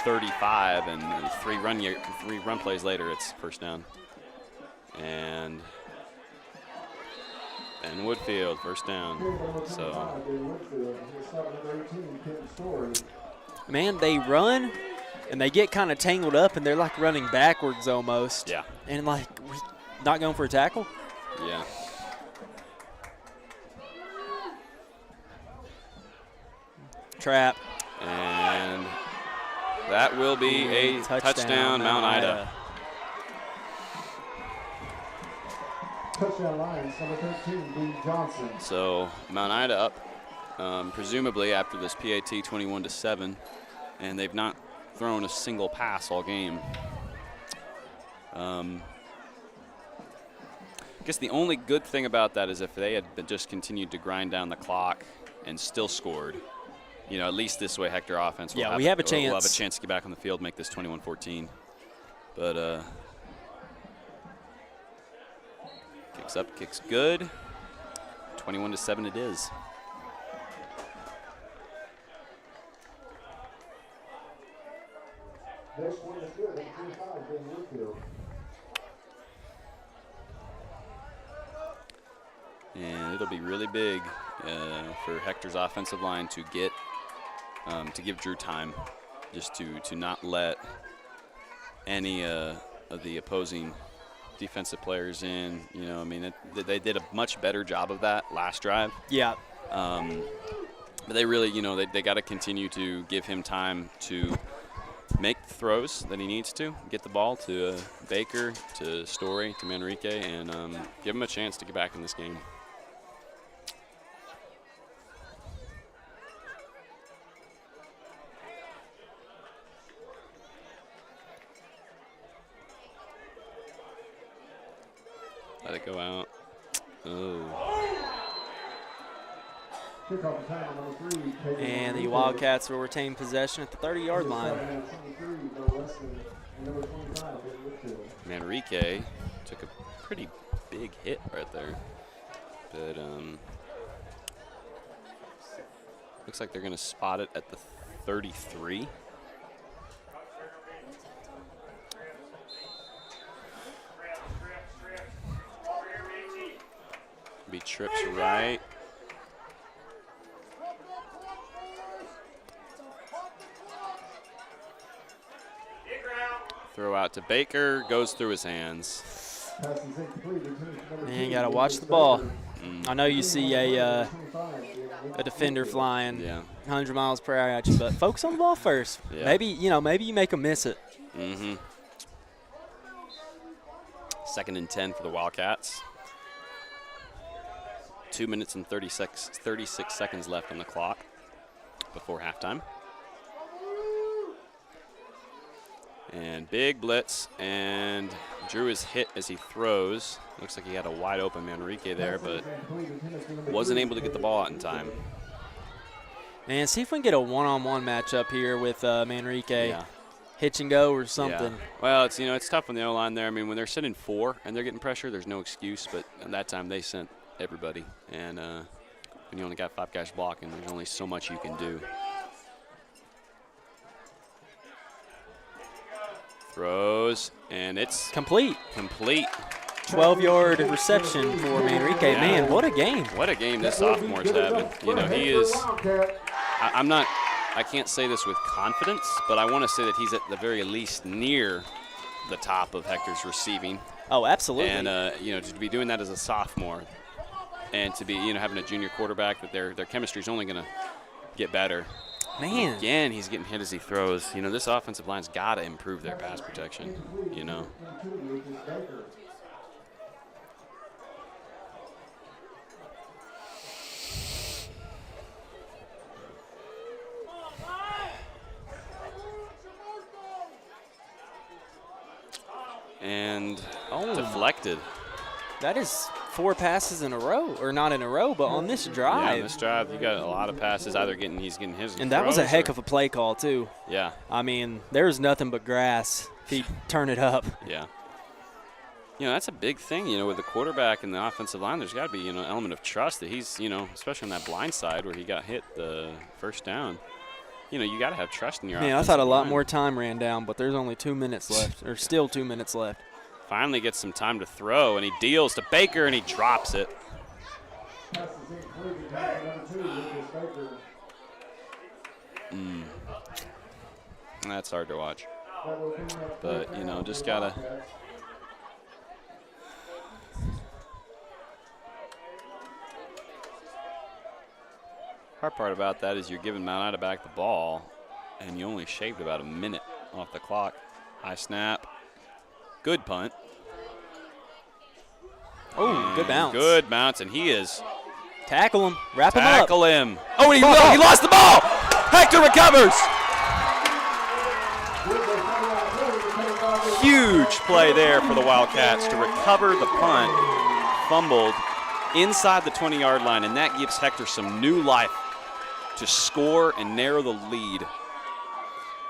35, and 3 run plays later, it's first down. And Woodfield, first down. So, Man, they run, and they get kind of tangled up, and they're like running backwards almost. yeah, And like, not going for a tackle? yeah. Trap. And that will be a touchdown, Mount Ida. Touchdown Lions, number 13, Dean Johnson. So Mount Ida up, presumably after this PAT 21-7, and they've not thrown a single pass all game. I guess the only good thing about that is if they had just continued to grind down the clock and still scored, at least this way Hector offense will we have a We'll have a chance. chance to get back on the field, make this 21-14. But kicks up, kicks good. 21-7 it is. Next one is good, number 25, Ben Woodfield. And it'll be really big for Hector's offensive line to give Drew time, just to not let any of the opposing defensive players in. They did a much better job of that last drive. Yeah. But they really, they got to continue to give him time to make the throws that he needs to, get the ball to Baker, to Story, to Manrique, and give him a chance to get back in this game. Let it go out. Oh. Kickoff return on number 3, Peyton And the Manrique. Wildcats will retain possession at the 30-yard line. Number 23, Bo Weston, and number 25, Ben Woodfield. Manrique took a pretty big hit right there. But looks like they're going to spot it at the 33. Be trips right. Throw out to Baker, goes through his hands. Pass is incomplete. Return to number And you 2, got to watch the David ball. Snyder. I know you see a 25, defender flying Yeah. 100 miles per hour at you, but focus on the ball first. Yeah. Maybe you make them miss it. Mm-hmm. 2nd and 10 for the Wildcats. 2 minutes and 36 seconds left on the clock before halftime. And big blitz, and Drew is hit as he throws. Looks like he had a wide open Manrique there, but wasn't able to get the ball out in time. And see if we can get a one-on-one matchup here with Manrique. Yeah. Hitch and go or something. Yeah. Well, it's tough on the O-line there. I mean, when they're sending 4 and they're getting pressure, there's no excuse. But at that time, they sent everybody. And when you only got 5 guys blocking, there's only so much you can do. Throws, and it's complete. 12-yard reception for Manrique. Yeah. Man, what a game. What a game this sophomore's having. You know, he is – I can't say this with confidence, but I want to say that he's at the very least near the top of Hector's receiving. Oh, absolutely. And, to be doing that as a sophomore and to be, having a junior quarterback, that their chemistry is only going to get better. Man. Again, he's getting hit as he throws. This offensive line's got to improve their pass protection, And deflected. That is 4 passes in a row, or not in a row, but on this drive. Yeah, on this drive, you got a lot of passes. He's getting his. And that was a heck of a play call too. Yeah. I mean, there's nothing but grass if he turn it up. Yeah. That's a big thing. With the quarterback and the offensive line, there's got to be an element of trust that he's especially on that blind side where he got hit the first down. You got to have trust in your offensive I thought a lot line. more time ran down, but there's only 2 minutes left, or still 2 minutes left. Finally gets some time to throw, and he deals to Baker, and he drops it. That's hard to watch. But, just got to – hard part about that is you're giving Mount Ida back the ball, and you only shaved about a minute off the clock. High snap. Good punt. Oh, good bounce. Good bounce, and he is. Tackle him. Wrap him up. Tackle him. Oh, and he lost the ball. Hector recovers. Huge play there for the Wildcats to recover the punt. Fumbled inside the 20-yard line, and that gives Hector some new life to score and narrow the lead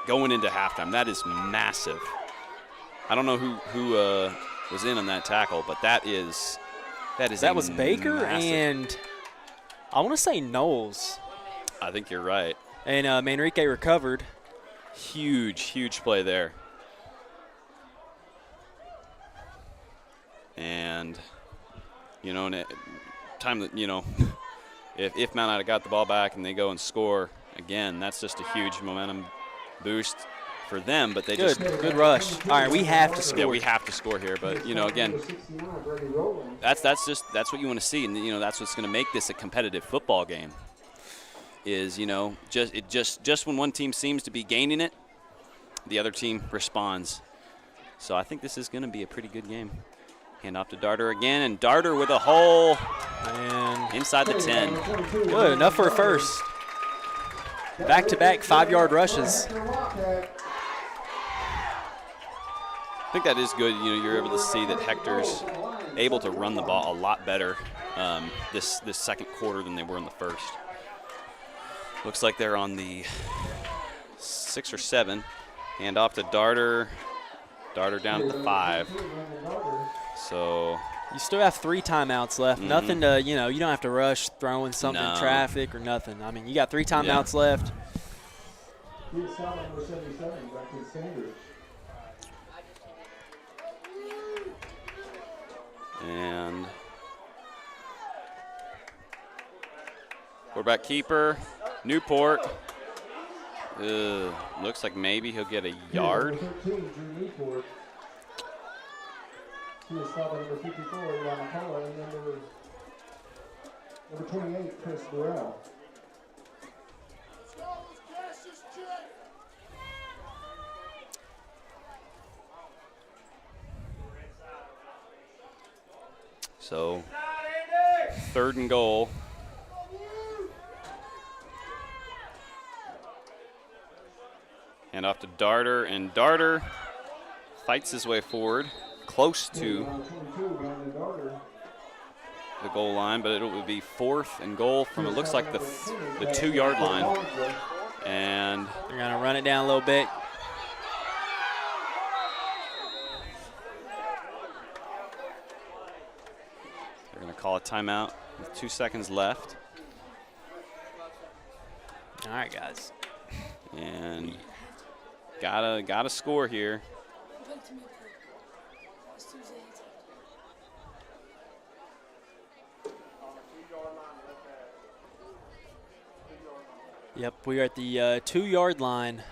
going into halftime. That is massive. I don't know who was in on that tackle, but that was Baker massive. And I want to say Knowles. I think you're right. And Manrique recovered. Huge play there. And time that if Mount Ida got the ball back and they go and score again, that's just a huge momentum boost for them. But they good rush. All right, we have to score. Yeah, we have to score here. But again, that's what you want to see, and that's what's going to make this a competitive football game. Is just when one team seems to be gaining it, the other team responds. So I think this is going to be a pretty good game. Hand off to Darter again, and Darter with a hole and inside the 10. Good, enough for a first. Back-to-back 5-yard rushes. I think that is good. You're able to see that Hector's able to run the ball a lot better this second quarter than they were in the first. Looks like they're on the 6 or 7. Hand off to Darter. Darter down at the 5. So you still have 3 timeouts left. Nothing to, you don't have to rush throwing something in traffic or nothing. I mean, you got 3 timeouts left. And quarterback keeper, Newport. Looks like maybe he'll get a yard. He was followed number 54, Ramakola, and number 28, Chris Burrell. So 3rd and goal. Hand off to Darter, and Darter fights his way forward, close to the goal line, but it will be 4th and goal from, it looks like the 2-yard line. And they're going to run it down a little bit. They're going to call a timeout with 2 seconds left. All right, guys. And gotta score here. Yep, we are at the 2-yard line.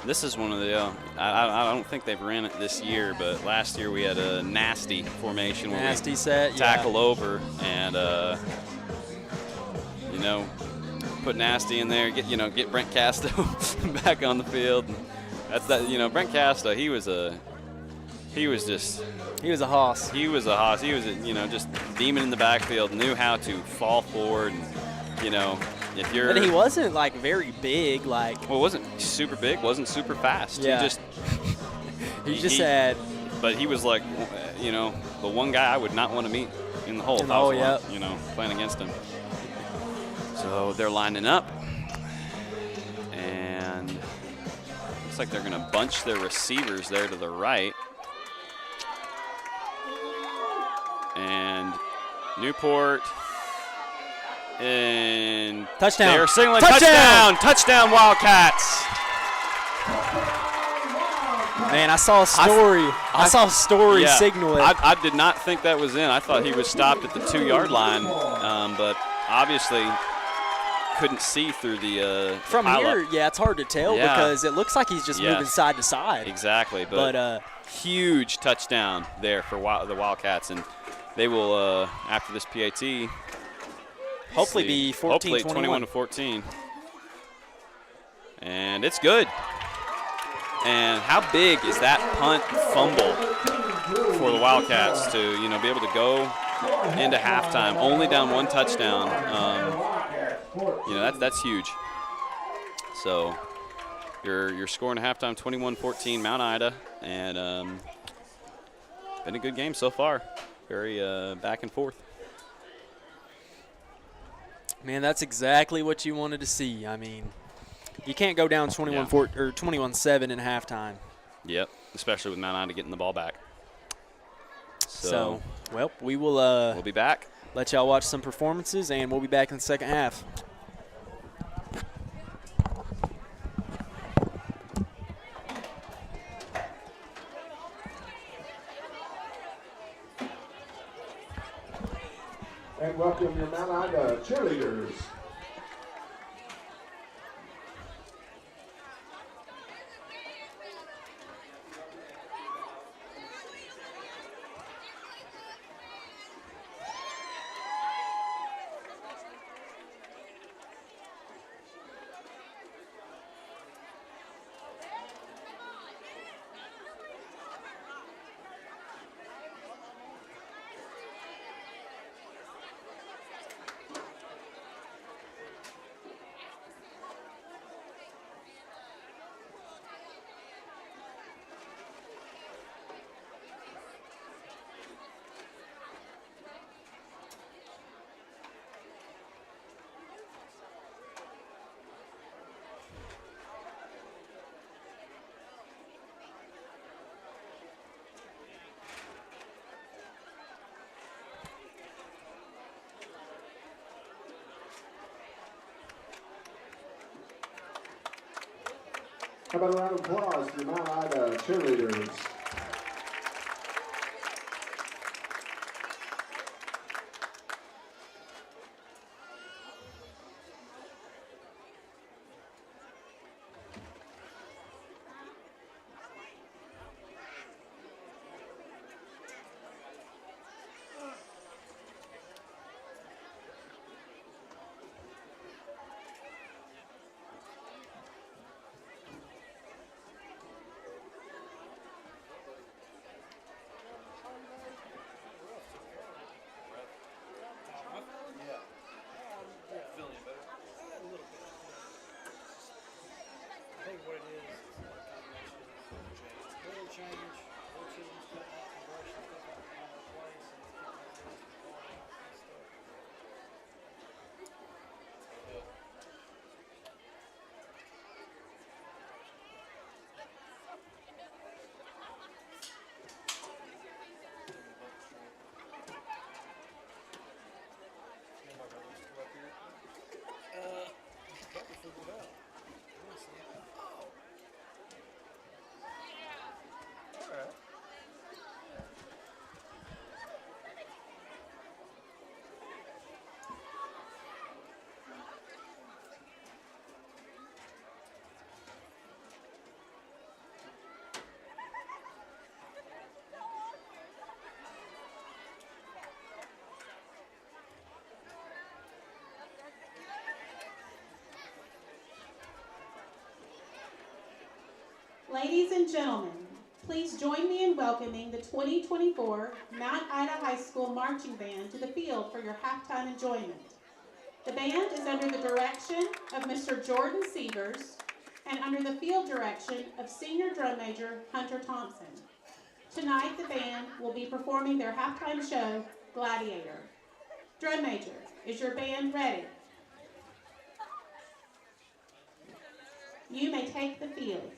This is one of the, I don't think they've ran it this year, but last year we had a nasty formation where Nasty we set, tackle over and, you know, put Nasty in there, get Brent Casto back on the field. That's that, you know, Brent Casto, he was a hoss. He was a hoss. He was, just demon in the backfield, knew how to fall forward and, if you're. But he wasn't like very big, like. Well, wasn't super big, wasn't super fast. Yeah. He just had. But he was like, the one guy I would not want to meet in the hole. Playing against him. So they're lining up, and looks like they're going to bunch their receivers there to the right. And Newport. And touchdown. They're signaling touchdown. Touchdown, Wildcats. Man, I saw a story. I saw a story signal it. I did not think that was in. I thought he was stopped at the 2-yard line, but obviously couldn't see through the from here. Yeah, it's hard to tell because it looks like he's just moving side to side. Exactly, but huge touchdown there for the Wildcats, and they will after this PAT. Hopefully be 14-21. 21-14. And it's good. And how big is that punt fumble for the Wildcats to, be able to go into halftime, only down 1 touchdown. That's huge. So you're scoring at halftime 21-14 Mount Ida, and been a good game so far. Very back and forth. Man, that's exactly what you wanted to see. I mean, you can't go down 21-4 or 21-7 in halftime. Yep, especially with Mount Ida getting the ball back. So well, we will. We'll be back. Let y'all watch some performances, and we'll be back in the second half. And welcome your Mount Ida cheerleaders. How about a round of applause for the Mount Ida cheerleaders? Ladies and gentlemen, please join me in welcoming the 2024 Mount Ida High School Marching Band to the field for your halftime enjoyment. The band is under the direction of Mr. Jordan Sievers and under the field direction of Senior Drum Major Hunter Thompson. Tonight, the band will be performing their halftime show, Gladiator. Drum Major, is your band ready? You may take the field.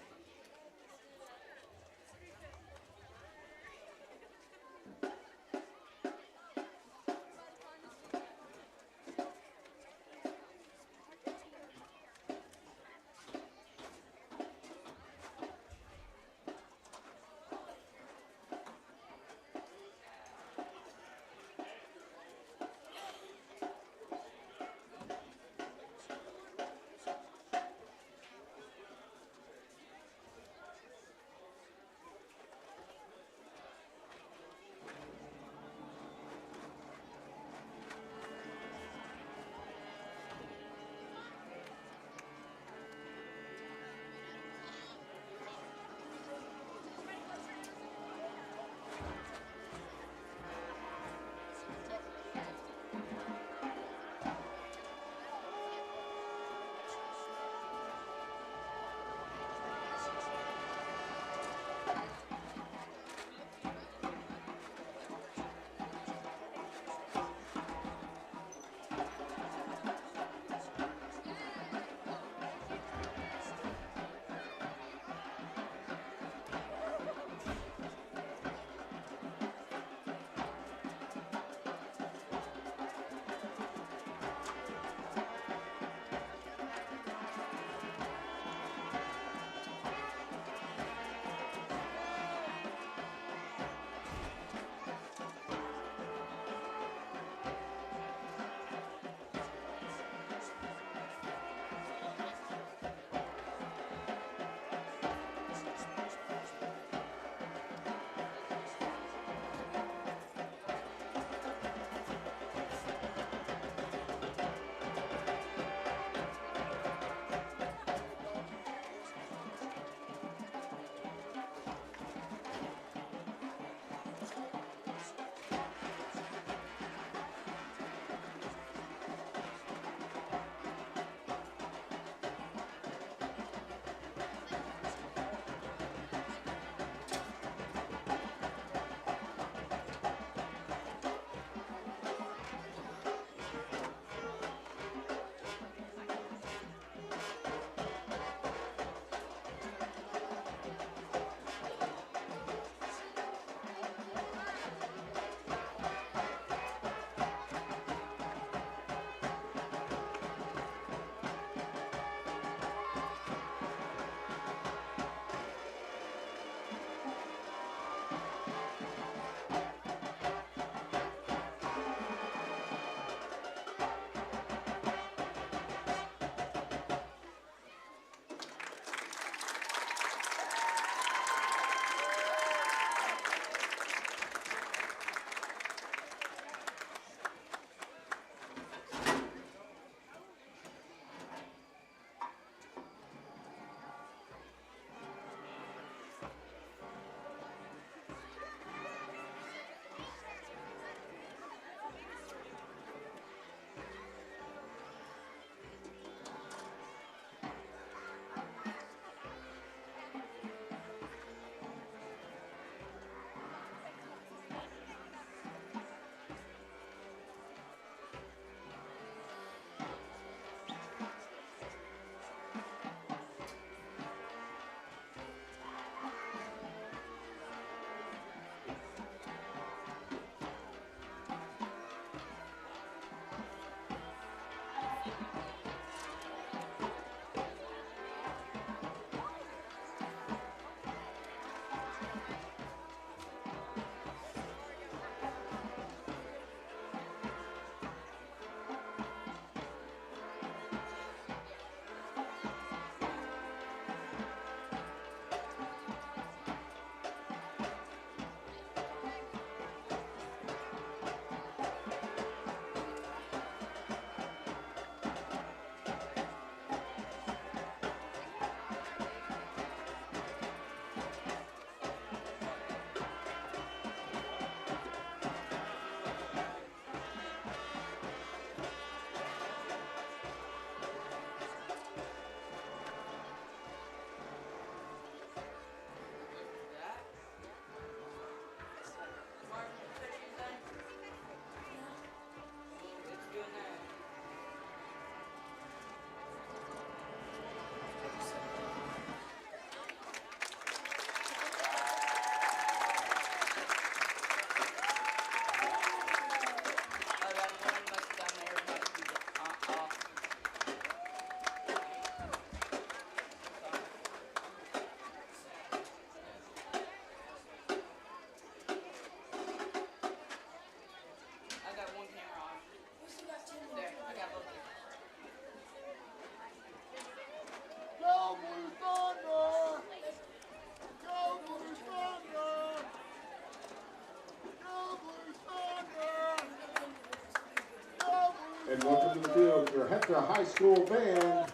And welcome to the field, your Hector High School band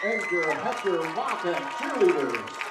and your Hector Wildcat cheerleaders.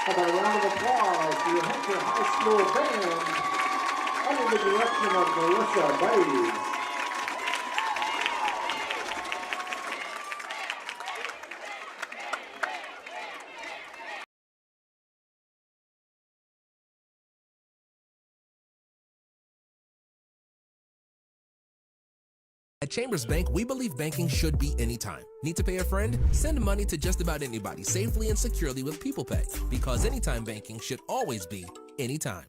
Have a round of applause for your Hector High School band under the direction of Melissa Bays. At Chambers Bank, we believe banking should be anytime. Need to pay a friend? Send money to just about anybody safely and securely with People Pay, because anytime banking should always be anytime.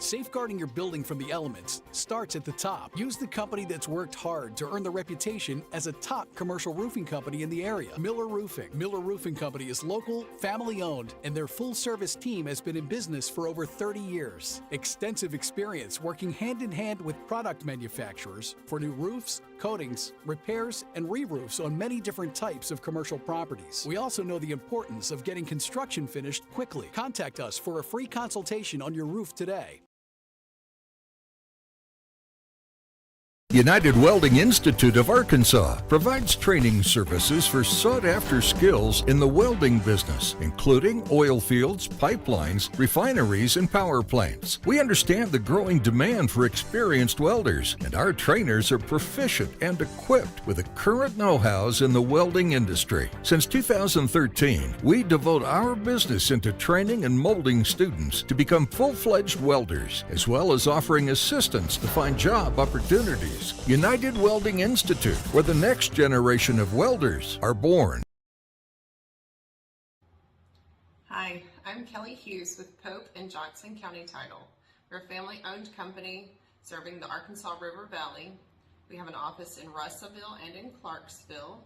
Safeguarding your building from the elements starts at the top. Use the company that's worked hard to earn the reputation as a top commercial roofing company in the area, Miller Roofing. Miller Roofing Company is local, family-owned, and their full-service team has been in business for over 30 years. Extensive experience working hand-in-hand with product manufacturers for new roofs, coatings, repairs, and re-roofs on many different types of commercial properties. We also know the importance of getting construction finished quickly. Contact us for a free consultation on your roof today. United Welding Institute of Arkansas provides training services for sought-after skills in the welding business, including oil fields, pipelines, refineries, and power plants. We understand the growing demand for experienced welders, and our trainers are proficient and equipped with the current know-hows in the welding industry. Since 2013, we devote our business into training and molding students to become full-fledged welders, as well as offering assistance to find job opportunities. United Welding Institute, where the next generation of welders are born. Hi, I'm Kelly Hughes with Pope and Johnson County Title. We're a family-owned company serving the Arkansas River Valley. We have an office in Russellville and in Clarksville,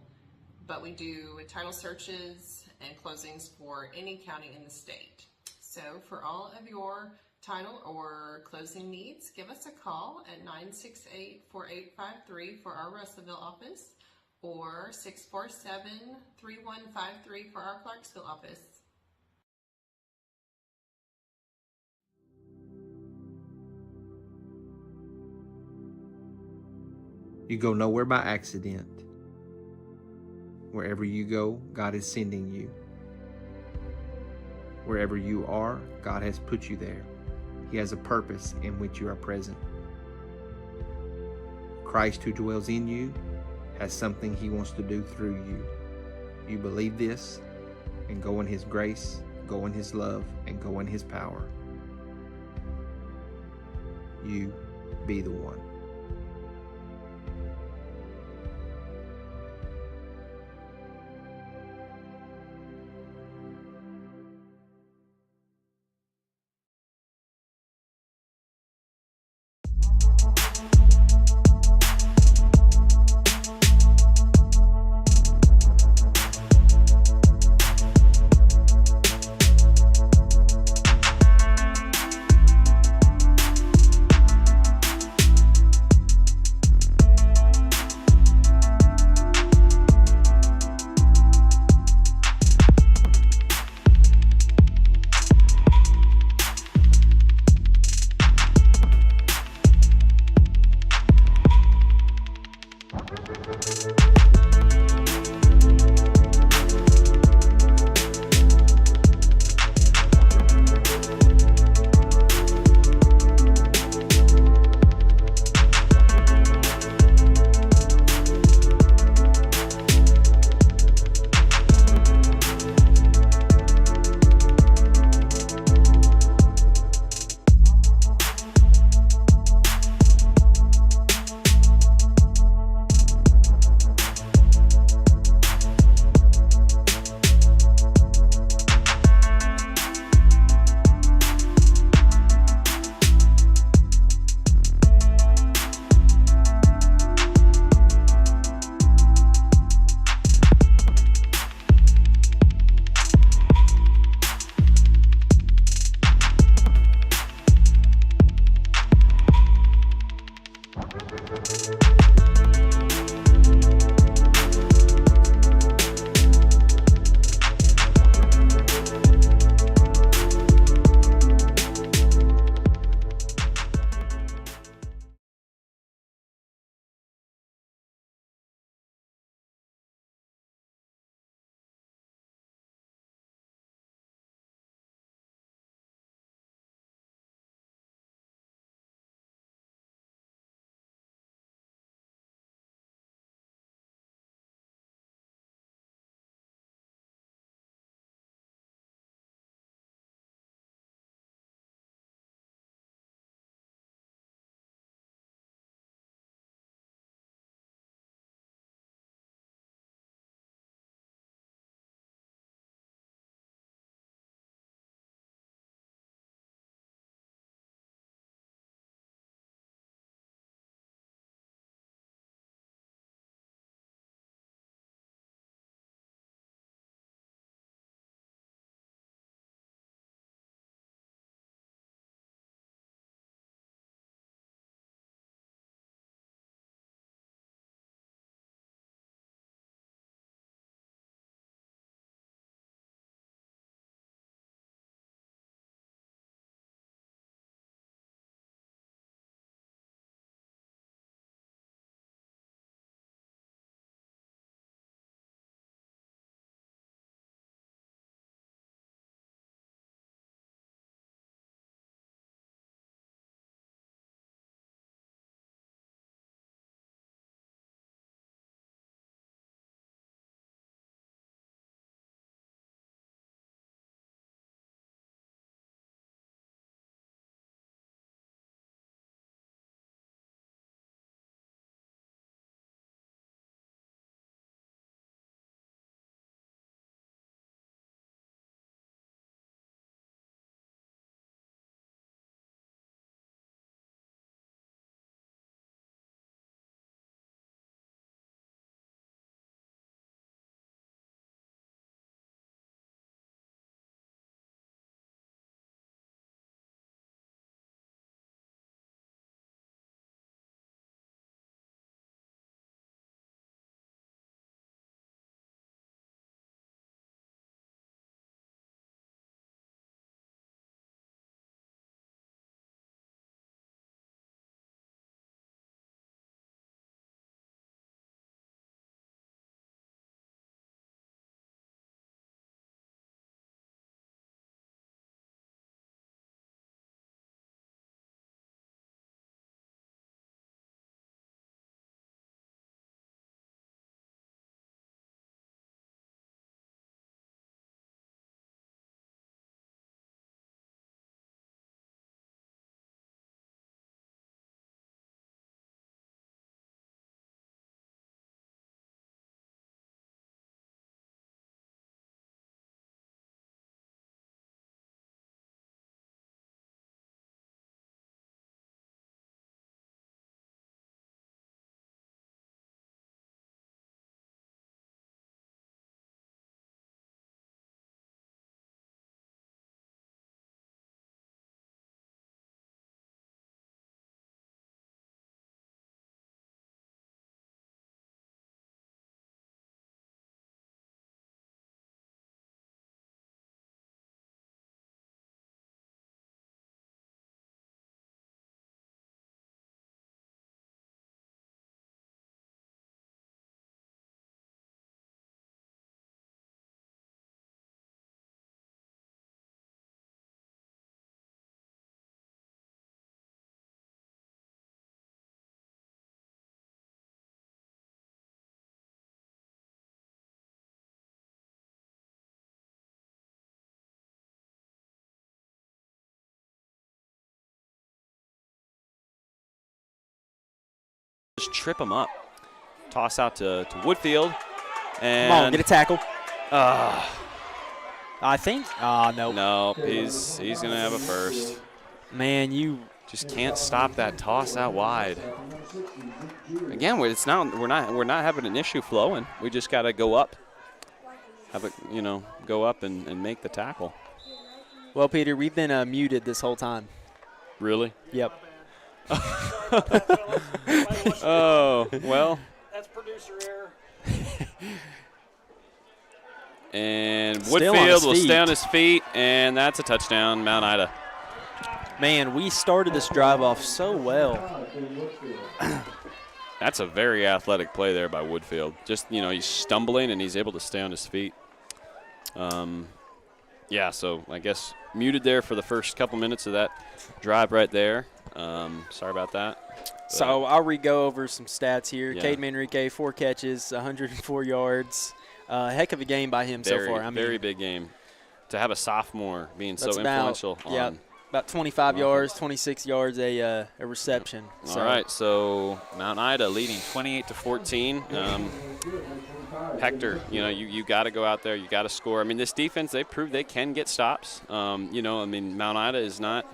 but we do title searches and closings for any county in the state. So for all of your title or closing needs, give us a call at 968-4853 for our Russellville office or 647-3153 for our Clarksville office. You go nowhere by accident. Wherever you go, God is sending you. Wherever you are, God has put you there. He has a purpose in which you are present. Christ who dwells in you has something He wants to do through you. You believe this, and go in His grace, go in His love, and go in His power. You be the one. just trip them up. Toss out to Woodfield. And Come on, get a tackle. I think. No. No, he's going to have a first. Man, you just can't stop that toss out wide. Again, we're not having an issue flowing. We just got to go up. Go up and make the tackle. Well, Peter, we've been muted this whole time. Really? Yep. Oh, well. That's producer error. And Woodfield will stay on his feet, and that's a touchdown, Mount Ida. Man, we started this drive off so well. That's a very athletic play there by Woodfield. Just, he's stumbling, and he's able to stay on his feet. Yeah, so I guess muted there for the first couple minutes of that drive right there. Sorry about that. So I'll re-go over some stats here. Yeah. Caden Manrique, 4 catches, 104 yards. Heck of a game by him so far. Very big game. To have a sophomore being so influential. About 25 yards, 26 yards, a reception. All right, so Mount Ida leading 28-14. Hector, you got to go out there. You got to score. I mean, this defense, they proved they can get stops. Mount Ida is not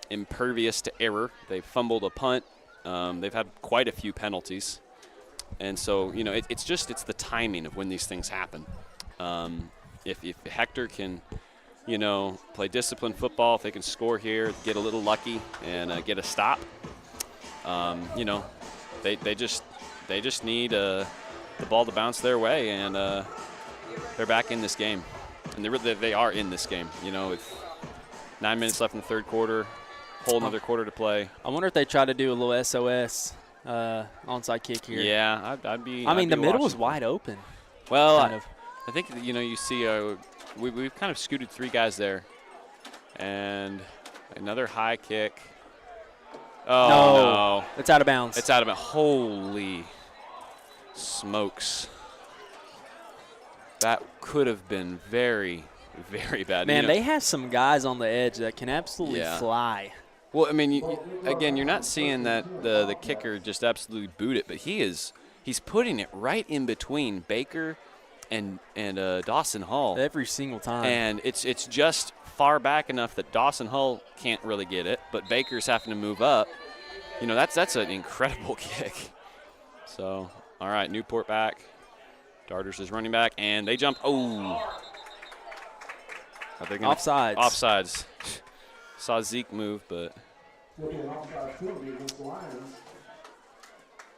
impervious to error. They fumbled a punt. They've had quite a few penalties. And so, it's the timing of when these things happen. If Hector can, play disciplined football, if they can score here, get a little lucky, and get a stop, they just need the ball to bounce their way, and they're back in this game. And they are in this game, with 9 minutes left in the third quarter, whole another quarter to play. I wonder if they try to do a little SOS onside kick here. Yeah, I'd be. I mean, the middle is watching. wide open. Well, I think you see we've kind of scooted 3 guys there, and another high kick. Oh no, it's out of bounds. It's out of bounds. Holy smokes! That could have been very, very bad. Man, they have some guys on the edge that can absolutely fly. Well, I mean, you're not seeing that the kicker just absolutely boot it, but he's putting it right in between Baker and Dawson Hall every single time. And it's just far back enough that Dawson Hall can't really get it, but Baker's having to move up. That's an incredible kick. So, all right, Newport back. Darters is running back, and they jump. Oh. Offsides. Offsides. Saw Zeke move, but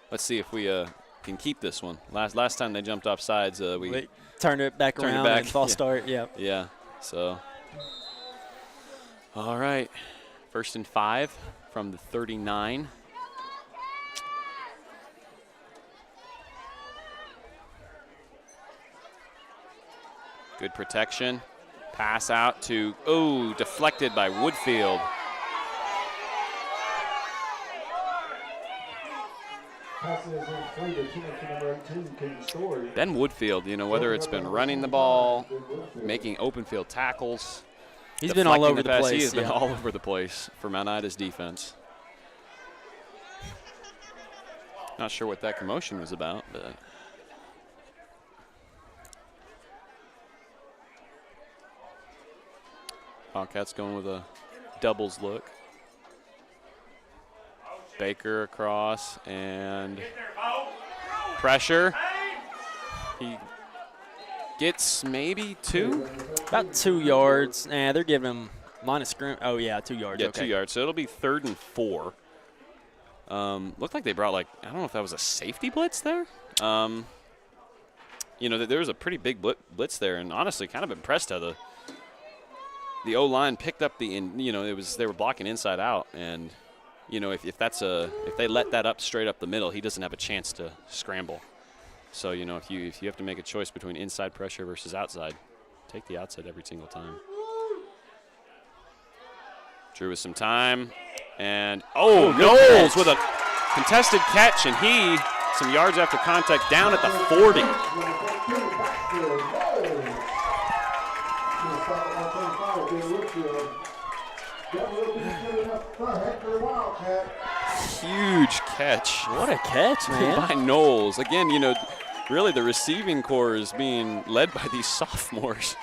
let's see if we can keep this one. Last time they jumped offsides, we turned it back around and false start. Yeah. So, all right, 1st and 5 from the 39. Good protection. Pass out to, deflected by Woodfield. Ben Woodfield, whether it's been running the ball, making open field tackles. He's been all over the place. He has been all over the place for Mount Ida's defense. Not sure what that commotion was about, but. Wildcats going with a doubles look. Baker across and pressure. He gets maybe 2? About 2 yards. They're giving him line of scrim. Oh, yeah, 2 yards. Yeah, okay. 2 yards. So it'll be 3rd and 4. Looked like they brought I don't know if that was a safety blitz there. There was a pretty big blitz there, and honestly kind of impressed how the O-line picked up they were blocking inside out, and if they let that up straight up the middle, he doesn't have a chance to scramble. So if you have to make a choice between inside pressure versus outside, take the outside every single time. Drew with some time, and Knowles with a contested catch, and some yards after contact down at the 40. Hector Wildcat, huge catch. What a catch, man. By Knowles. Again, really the receiving core is being led by these sophomores.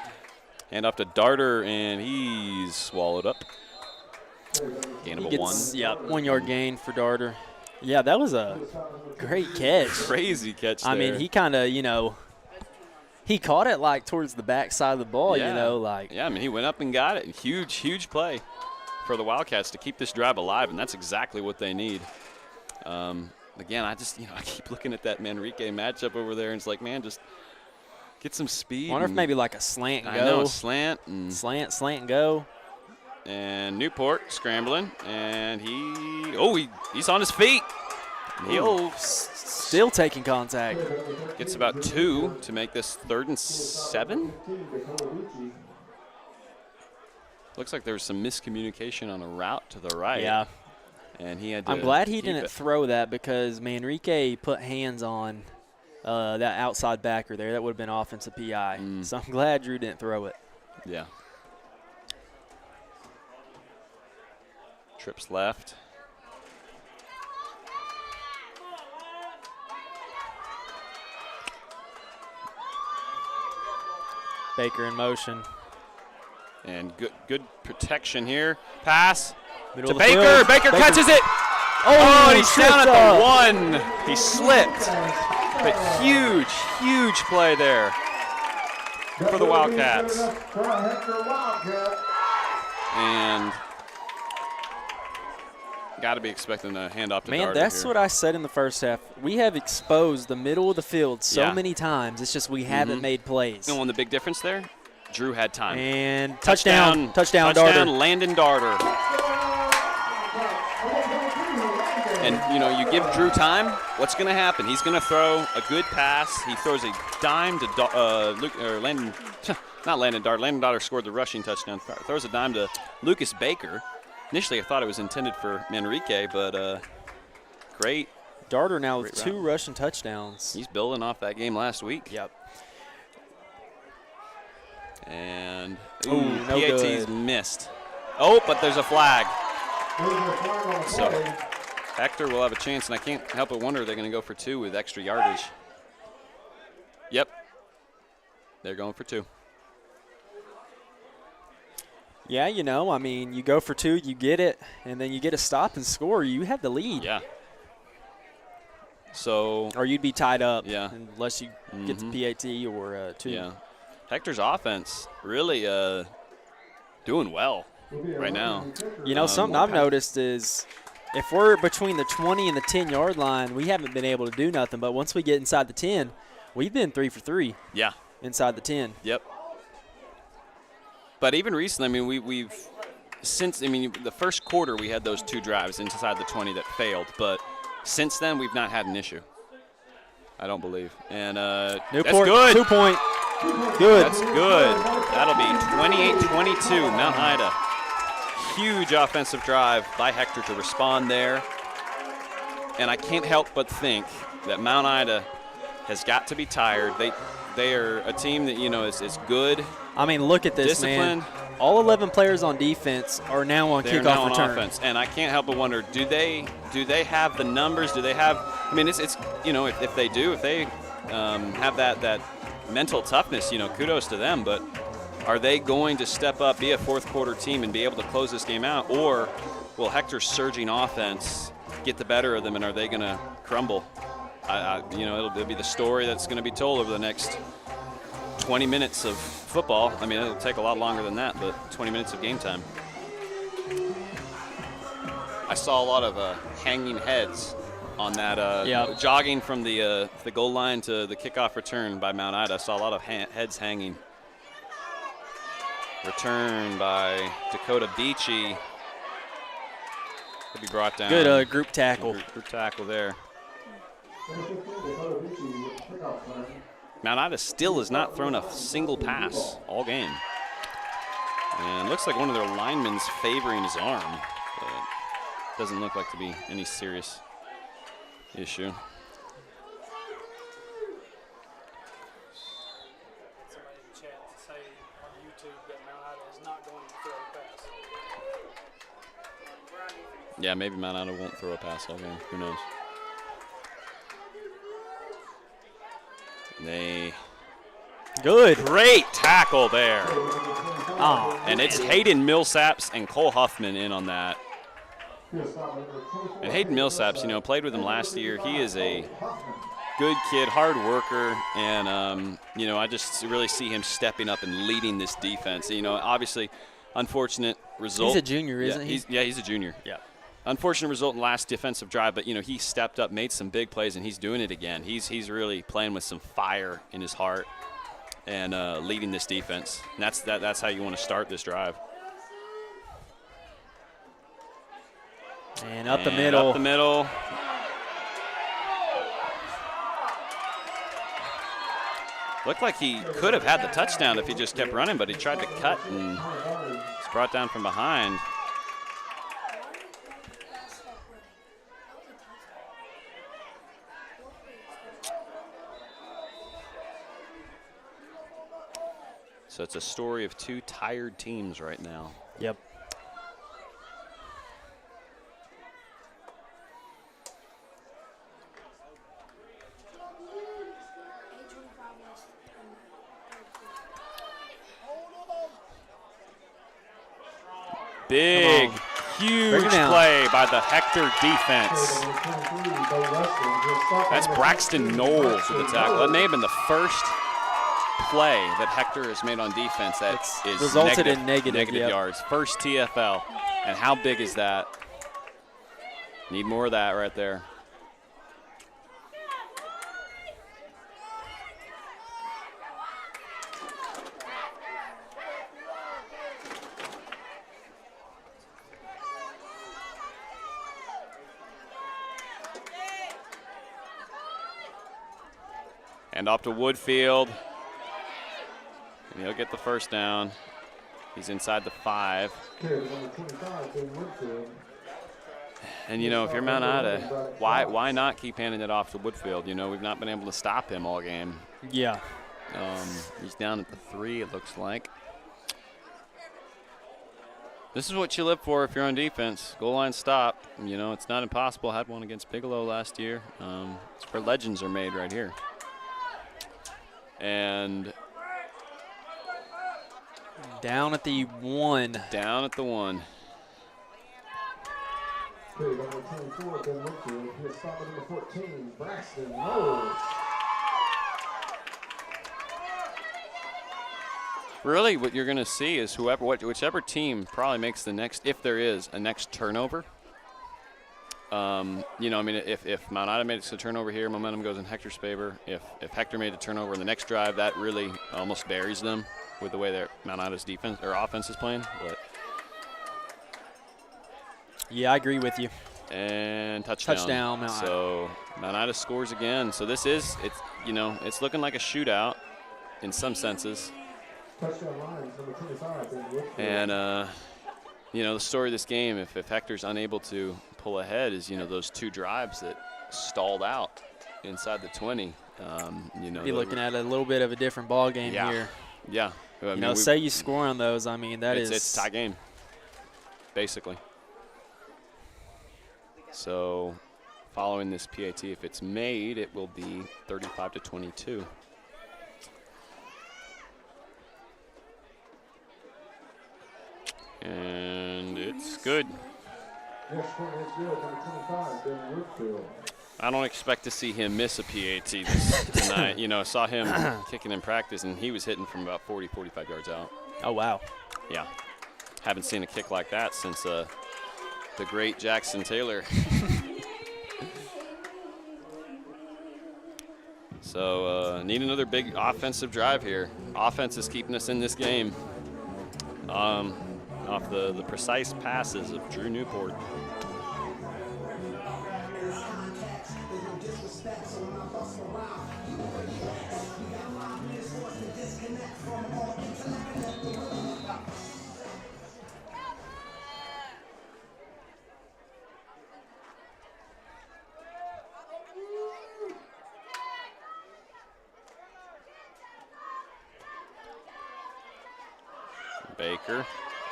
Hand off to Darter, and he's swallowed up. Gain of a 1. Yep, 1 yard gain for Darter. Yeah, that was a great catch. Crazy catch there. I mean, he kind of, he caught it like towards the back side of the ball, Yeah, I mean, he went up and got it. Huge, huge play for the Wildcats to keep this drive alive, and that's exactly what they need. Again, I keep looking at that Manrique matchup over there, and it's like, man, just get some speed. I wonder if maybe like a slant and go. I know, slant and go. And Newport scrambling, and he's on his feet. He'll still taking contact. Gets about 2 to make this 3rd and 7. Looks like there was some miscommunication on a route to the right. Yeah. And he had to I'm glad he keep didn't it. throw that because Manrique put hands on that outside backer there. That would have been offensive PI. So I'm glad Drew didn't throw it. Yeah. Trips left. Baker in motion. And good protection here. Pass Middle to of the Baker. field. Baker catches it. Oh, and he's down at up. the 1. He slipped. But huge play there for the Wildcats. And got to be expecting a handoff to Man, Darter that's here. what I said in the first half. We have exposed the middle of the field so many times. It's just we haven't made plays. And the big difference there, Drew had time. And touchdown, Darter. Landon Darter. And, you give Drew time, what's going to happen? He's going to throw a good pass. He throws a dime to Landon – not Landon Darter. Landon Darter scored the rushing touchdown. Throws a dime to Lucas Baker. Initially, I thought it was intended for Manrique, but great. Darter now with Great 2 route. rushing touchdowns. He's building off that game last week. Yep. And no PAT's good. missed. Oh, but there's a flag. So Hector will have a chance, and I can't help but wonder they're going to go for 2 with extra yardage. Yep. They're going for 2. Yeah, I mean, you go for 2, you get it, and then you get a stop and score. You have the lead. Yeah. So. Or you'd be tied up. Yeah. Unless you get the PAT or 2. Yeah. Hector's offense really doing well right now. Something I've noticed is if we're between the 20 and the 10-yard line, we haven't been able to do nothing. But once we get inside the 10, we've been 3 for 3. Yeah. Inside the 10. Yep. But even recently, I mean, we've since, the first quarter we had those 2 drives inside the 20 that failed. But since then, we've not had an issue. I don't believe. And Newport, that's good. 2-point. Good. That's good. That'll be 28-22, Mount Ida. Huge offensive drive by Hector to respond there. And I can't help but think that Mount Ida has got to be tired. They are a team that, is good. I mean, look at this, disciplined. man. All 11 players on defense are now on They're kickoff now return. on offense. And I can't help but wonder, do they have the numbers? Do they have – if they do, if they have that mental toughness, kudos to them. But are they going to step up, be a fourth-quarter team, and be able to close this game out? Or will Hector's surging offense get the better of them, and are they going to crumble? It'll be the story that's going to be told over the next 20 minutes of football. I mean, it'll take a lot longer than that, but 20 minutes of game time. I saw a lot of hanging heads on that, jogging from the goal line to the kickoff return by Mount Ida. I saw a lot of heads hanging. Return by Dakota Beachy. Could be brought down. Good group tackle. Group tackle there. Mount Ida still has not thrown a single pass all game. And it looks like one of their linemen's favoring his arm, but doesn't look like to be any serious issue. Somebody in the chat to say on YouTube that Mount Ida is not going to throw a pass. Yeah, maybe Mount Ida won't throw a pass all game. Who knows? Great tackle there. Oh, And it's Hayden Millsaps and Cole Huffman in on that. And Hayden Millsaps, you know, played with him last year. He is a good kid, hard worker, and, you know, I just really see him stepping up and leading this defense. You know, obviously, unfortunate result. he's a junior, isn't he? He's a junior. Yeah. Unfortunate result in the last defensive drive, but, you know, he stepped up, made some big plays, and he's doing it again. He's really playing with some fire in his heart and leading this defense. And that's how you want to start this drive. And up the middle. Up the middle. Looked like he could have had the touchdown if he just kept running, but he tried to cut and was brought down from behind. So it's a story of two tired teams right now. Yep. Big, huge play by the Hector defense. That's Braxton Knowles with the tackle. That may have been the first play that Hector has made on defense that is resulted in negative yards. First TFL. And how big is that? Need more of that right there. And off to Woodfield. And he'll get the first down. He's inside the 5. And, you know, if you're Mount Ida, why not keep handing it off to Woodfield? You know, we've not been able to stop him all game. Yeah. He's down at the 3, it looks like. This is what you live for if you're on defense. Goal line stop. You know, it's not impossible. Had one against Bigelow last year. It's where legends are made right here. And down at the 1. Down at the 1. Okay, number 24, Ben Woodfield. Here's stop number 14, Braxton Knowles. Really, what you're going to see is whichever team probably makes the next, if there is a next turnover. You know, I mean, if Mount Ida made it to a turnover here, momentum goes in Hector's favor. If Hector made a turnover in the next drive, that really almost buries them with the way that Mount Ida's defense or offense is playing. But yeah, I agree with you. And touchdown. Mount Ida. So Mount Ida scores again. So this is it's looking like a shootout in some senses. Touchdown line, number 25, Ben Woodfield. And you know, the story of this game, if Hector's unable to pull ahead, is, you know, those 2 drives that stalled out inside the 20. You know, be looking at a little bit of a different ball game here. Yeah. I mean, say you score on those, I mean, it's tie game, basically. So following this PAT, if it's made, it will be 35-22. And it's good. Yes, it's good. Number 25, Ben Woodfield. I don't expect to see him miss a PAT tonight. You know, I saw him kicking in practice, and he was hitting from about 40, 45 yards out. Oh, wow. Yeah. Haven't seen a kick like that since the great Jackson Taylor. So need another big offensive drive here. Offense is keeping us in this game. Off the precise passes of Drew Newport. Baker.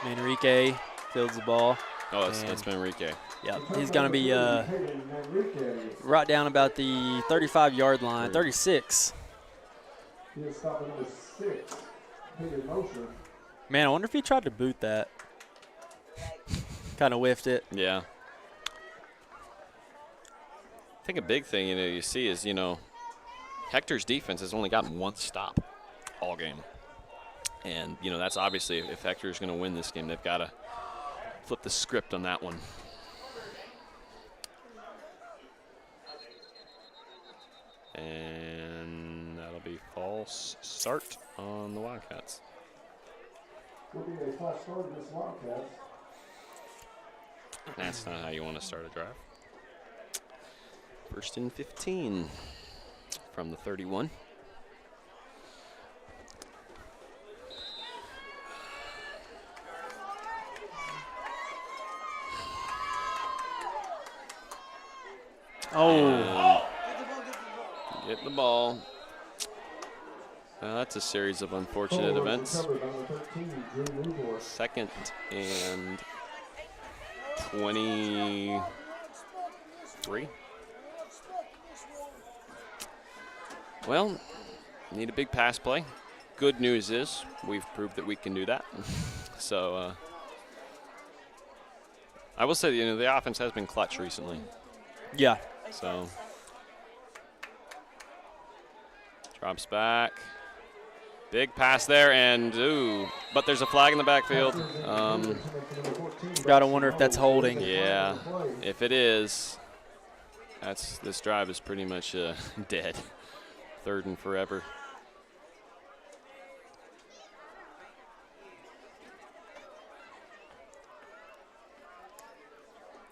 Enrique fields the ball. Oh, it's been Enrique. Yeah, he's going to be right down about the 35-yard line, 36. He is stopping number 6, Hayden Mosher. Man, I wonder if he tried to boot that. Kind of whiffed it. Yeah. I think a big thing you see is Hector's defense has only gotten one stop all game, and that's obviously if Hector's going to win this game, they've got to flip the script on that one. And that'll be false start on the Wildcats. Will be a false start against Wildcats. That's not how you want to start a drive. 1st and 15 from the 31. Oh. Get the ball. That's a series of unfortunate events. 2nd and 23. Well, need a big pass play. Good news is we've proved that we can do that. So I will say, the offense has been clutch recently. Yeah. So drops back. Big pass there, and but there's a flag in the backfield. Got to wonder if that's holding. Yeah, if it is, this drive is pretty much dead. 3rd and forever.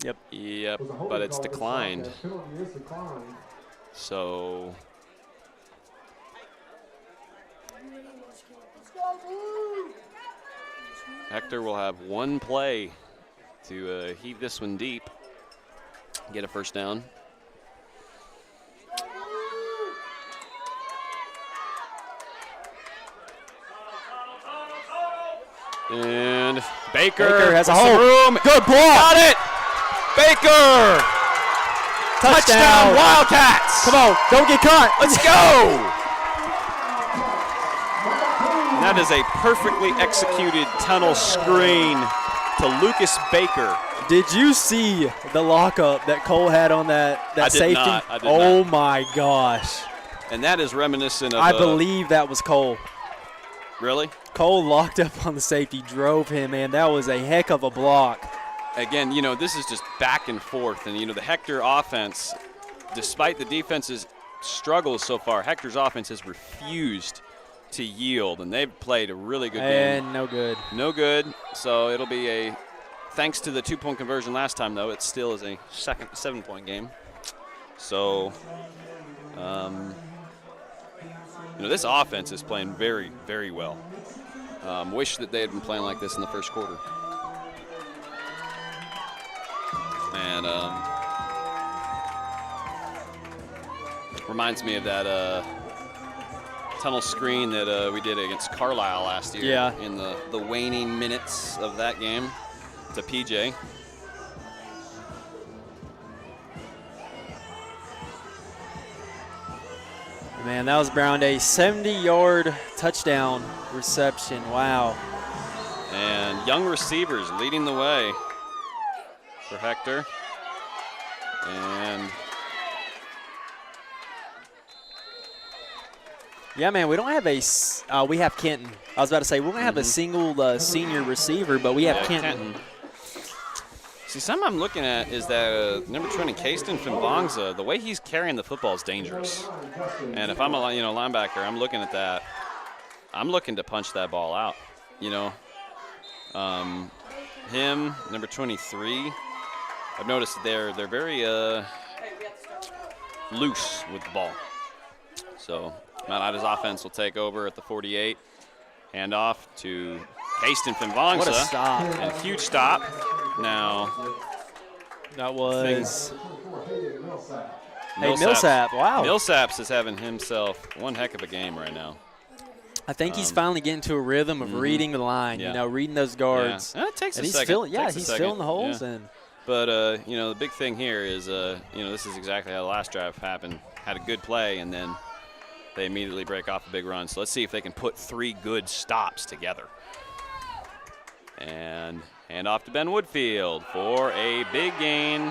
Yep. Yep, but it's declined. So Hector will have one play to heave this one deep, get a 1st down. And Baker has a hole. Room. Good block. Got it. Baker. Touchdown. Wildcats. Come on, don't get caught. Let's go. That is a perfectly executed tunnel screen to Lucas Baker. Did you see the lockup that Cole had on that safety? I did oh not. My gosh. And that is reminiscent of I believe that was Cole. Really? Cole locked up on the safety, drove him, man. That was a heck of a block. Again, this is just back and forth. And, the Hector offense, despite the defense's struggles so far, Hector's offense has refused to yield. And they've played a really good game. And no good. No good. So it'll be thanks to the 2-point conversion last time, though, it still is a 7-point game. So, this offense is playing very, very well. Wish that they had been playing like this in the 1st quarter. And reminds me of that tunnel screen that we did against Carlisle last year. Yeah. In the waning minutes of that game to PJ. Man, that was Brown Day. 70-yard touchdown reception. Wow. And young receivers leading the way for Hector. And yeah, man, we don't have we have Kenton. I was about to say, we don't have a single senior receiver, but we have Kenton. See, something I'm looking at is that number 20, Kayston Finbongza, the way he's carrying the football is dangerous. And if I'm a linebacker, I'm looking at that. I'm looking to punch that ball out. Him, number 23. I've noticed they're very loose with the ball. So Mount Ida's offense will take over at the 48. Handoff to Kayston Finbongza. What a stop. And a huge stop. Now, that was Millsaps. Millsap. Wow. Millsaps is having himself one heck of a game right now. I think he's finally getting to a rhythm of reading the line, reading those guards. Yeah. It takes and a he's second. He's filling the holes. Yeah. And But, the big thing here is, this is exactly how the last drive happened. Had a good play, and then they immediately break off a big run. So let's see if they can put 3 good stops together. And hand off to Ben Woodfield for a big gain.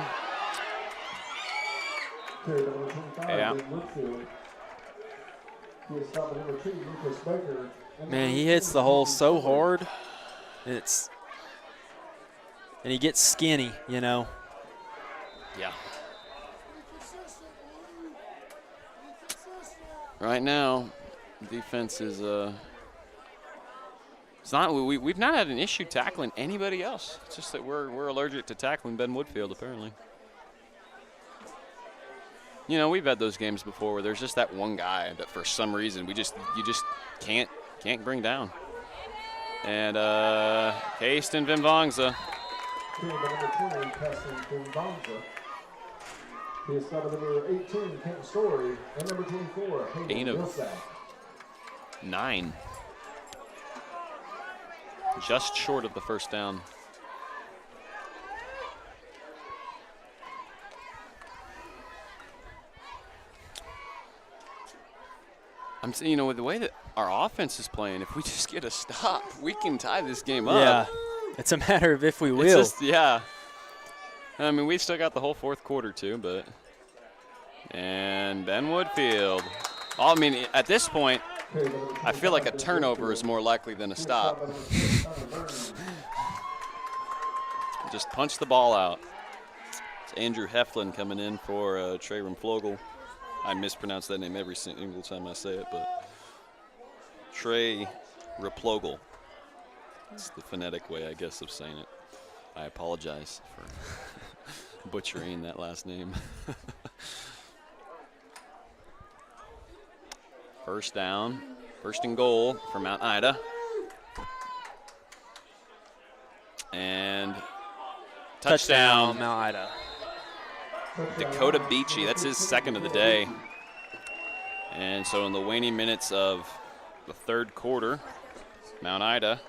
Yeah. Man, he hits the hole so hard. And he gets skinny, Yeah. Right now, defense is it's not we've not had an issue tackling anybody else. It's just that we're allergic to tackling Ben Woodfield apparently. We've had those games before where there's just that one guy that for some reason you just can't bring down. And Kasten Vimvangza. His number 18, Kent Story, and number 24, Gain of Millsap. 9. Just short of the first down. With the way that our offense is playing, if we just get a stop, we can tie this game up. Yeah, it's a matter of if we will. I mean, we've still got the whole fourth quarter too, but. And Ben Woodfield. I mean, at this point, I feel like a turnover is more likely than a stop. Just punch the ball out. It's Andrew Heflin coming in for Trey Rumflogel. I mispronounce that name every single time I say it, but Trey Rumflogel. It's the phonetic way, I guess, of saying it. I apologize for butchering that last name. First down, first and goal for Mount Ida. And touchdown, Mount Ida. Dakota Beachy, that's his second of the day. And so in the waning minutes of the third quarter, Mount Ida,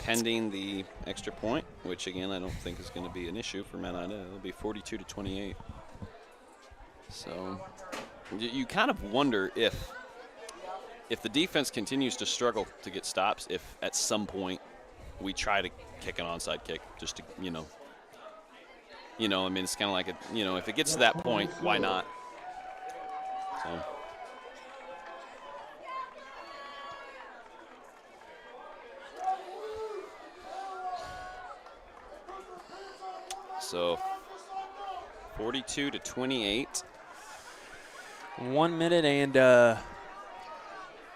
pending the extra point, which again I don't think is going to be an issue for Mount Ida. It'll be 42-28. So you kind of wonder if the defense continues to struggle to get stops, if at some point we try to kick an onside kick just to, I mean, it's kind of like, if it gets to that point, why not? So 42-28. 1 minute and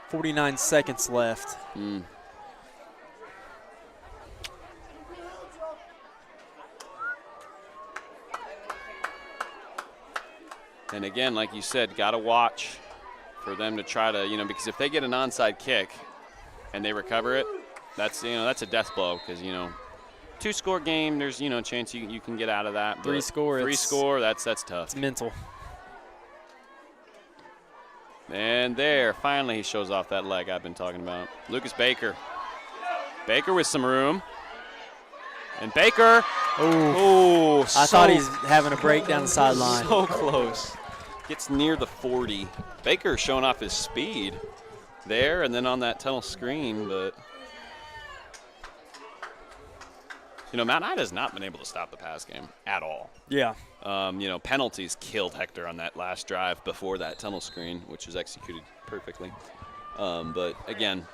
49 seconds left. And again, like you said, got to watch for them to try to, because if they get an onside kick and they recover it, that's a death blow because, 2-score game, there's, a chance you can get out of that. 3-score, that's tough. It's mental. And there, finally he shows off that leg I've been talking about. Lucas Baker. Baker with some room. And Baker. Oh, I thought he's having a break down the sideline. So close. Gets near the 40. Baker showing off his speed there and then on that tunnel screen, but Mount Ida has not been able to stop the pass game at all. Yeah. Penalties killed Hector on that last drive before that tunnel screen, which was executed perfectly. But again,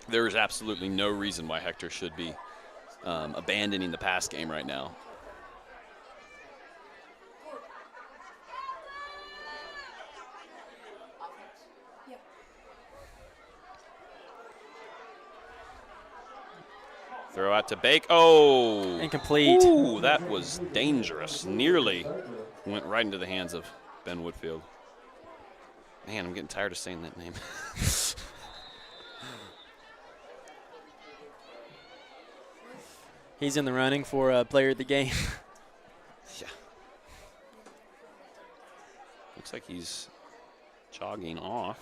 there is absolutely no reason why Hector should be abandoning the pass game right now. Throw out to Bake. Oh! Incomplete. Ooh, that was dangerous. Nearly went right into the hands of Ben Woodfield. Man, I'm getting tired of saying that name. He's in the running for player of the game. Yeah. Looks like he's jogging off.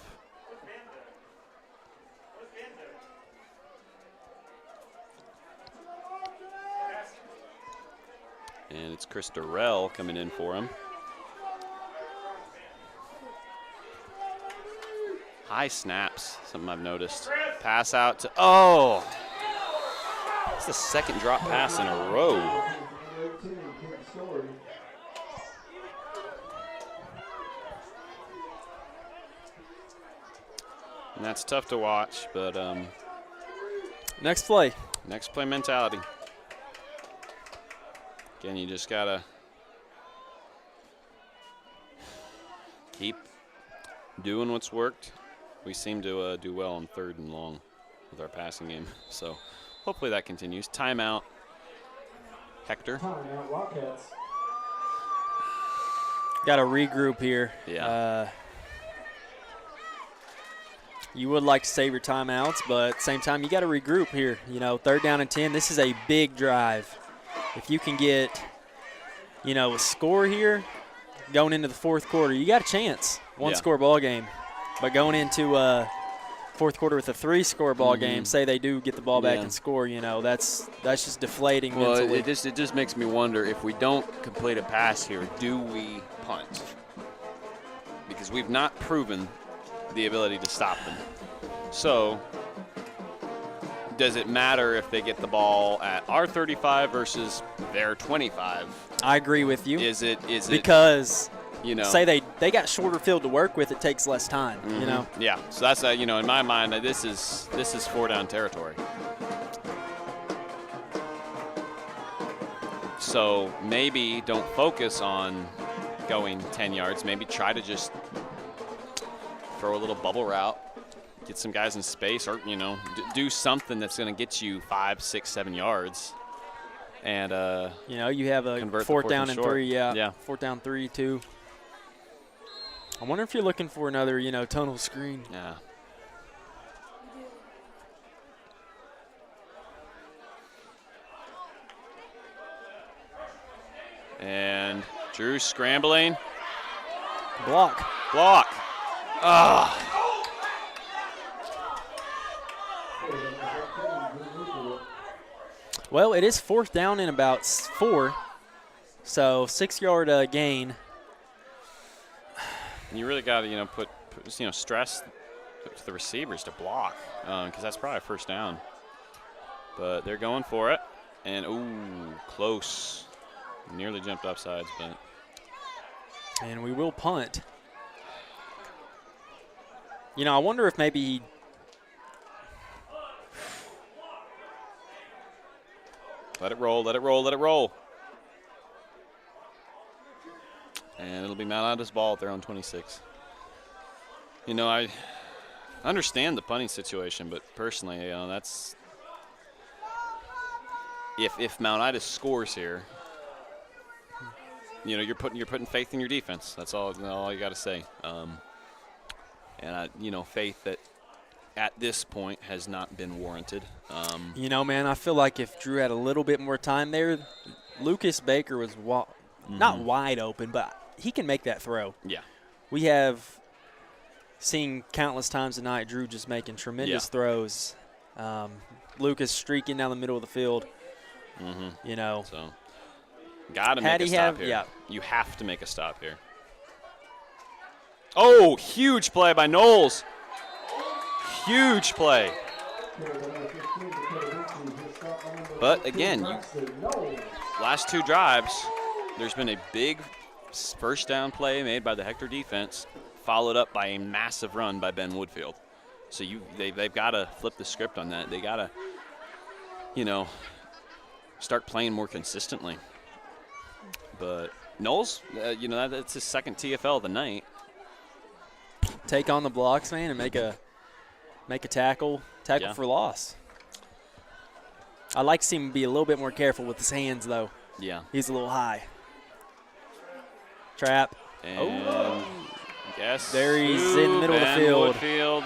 And it's Chris Durrell coming in for him. High snaps, something I've noticed. Pass out to, oh! It's the second drop pass in a row. And that's tough to watch, but Next play. next play mentality. Again, you just gotta keep doing what's worked. We seem to do well on 3rd and long with our passing game, so hopefully that continues. Timeout, Hector. Timeout, Wildcats. Got to regroup here. Yeah. You would like to save your timeouts, but at the same time, you got to regroup here. 3rd down and 10. This is a big drive. If you can get, a score here going into the 4th quarter, you got a chance. One-score ball game. But going into 4th quarter with a 3-score ball game, say they do get the ball back and score, that's just deflating mentally. It just makes me wonder, if we don't complete a pass here, do we punt? Because we've not proven the ability to stop them. So does it matter if they get the ball at our 35 versus their 25? I agree with you. Is it because say they got shorter field to work with, it takes less time, Yeah. So that's in my mind, this is 4-down territory. So maybe don't focus on going 10 yards. Maybe try to just throw a little bubble route, get some guys in space, or do something that's going to get you 5, 6, 7 yards. And you have a 4th down and 3, yeah. 4th down 3, 2. I wonder if you're looking for another, tunnel screen. Yeah. And Drew scrambling. Block. Well, it is 4th down and about 4, so 6-yard gain. And you really got to, put stress to the receivers to block, because that's probably a 1st down. But they're going for it, and close, nearly jumped offsides, but. And we will punt. I wonder if maybe he. Let it roll. And it'll be Mount Ida's ball at their own 26. I understand the punting situation, but personally, that's if Mount Ida scores here, you're putting faith in your defense. That's all you got to say. And faith that at this point has not been warranted. Man, I feel like if Drew had a little bit more time there, Lucas Baker was not wide open, but he can make that throw. Yeah. We have seen countless times tonight Drew just making tremendous throws. Lucas streaking down the middle of the field. So got to make a stop here. Yeah. You have to make a stop here. Oh, huge play by Knowles. Huge play. But again, last 2 drives, there's been a big 1st down play made by the Hector defense, followed up by a massive run by Ben Woodfield. So they've got to flip the script on that. They got to, start playing more consistently. But Knowles, that's his 2nd TFL of the night. Take on the blocks, man, and make a tackle for loss. I like to see him be a little bit more careful with his hands, though. Yeah. He's a little high. Trap. And yes. There he's in the middle of the field. Woodfield,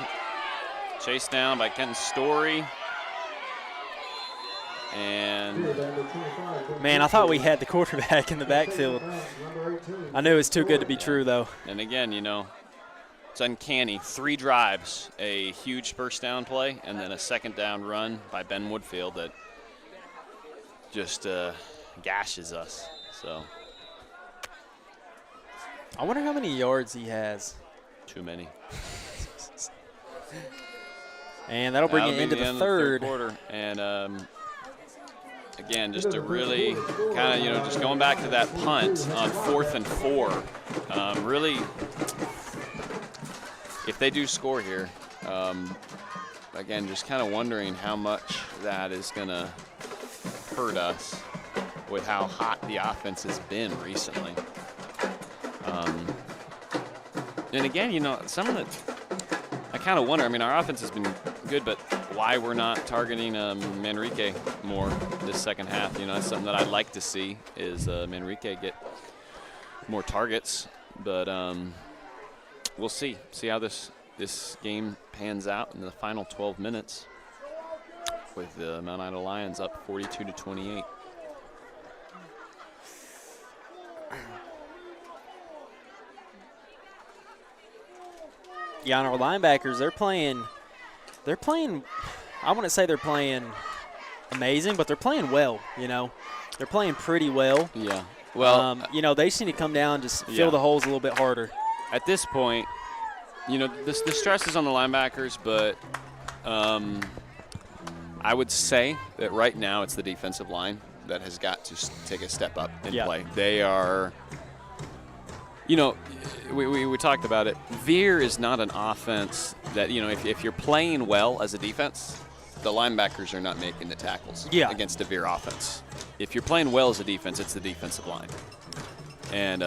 chased down by Kenton Story. And man, I thought we had the quarterback in the backfield. I knew it was too good to be true, though. And again, it's uncanny. 3 drives, a huge 1st down play, and then a 2nd down run by Ben Woodfield that just gashes us. So I wonder how many yards he has. too many. And that'll bring it into the third quarter. And again, just to really kind of, just going back to that punt on 4th and 4. Really, if they do score here, again, just kind of wondering how much that is going to hurt us with how hot the offense has been recently. And again, some of the, I kind of wonder, our offense has been good, but why we're not targeting Manrique more this second half. That's something that I'd like to see is Manrique get more targets. But we'll see how this game pans out in the final 12 minutes with the Mount Ida Lions up 42-28. Yeah, and our linebackers, they're playing, I wouldn't say they're playing amazing, but they're playing well, They're playing pretty well. Yeah. Well, they just need to come down and just fill the holes a little bit harder. At this point, the stress is on the linebackers, but I would say that right now it's the defensive line that has got to take a step up and play. They are – we talked about it. Veer is not an offense that, if you're playing well as a defense, the linebackers are not making the tackles against a Veer offense. If you're playing well as a defense, it's the defensive line. And,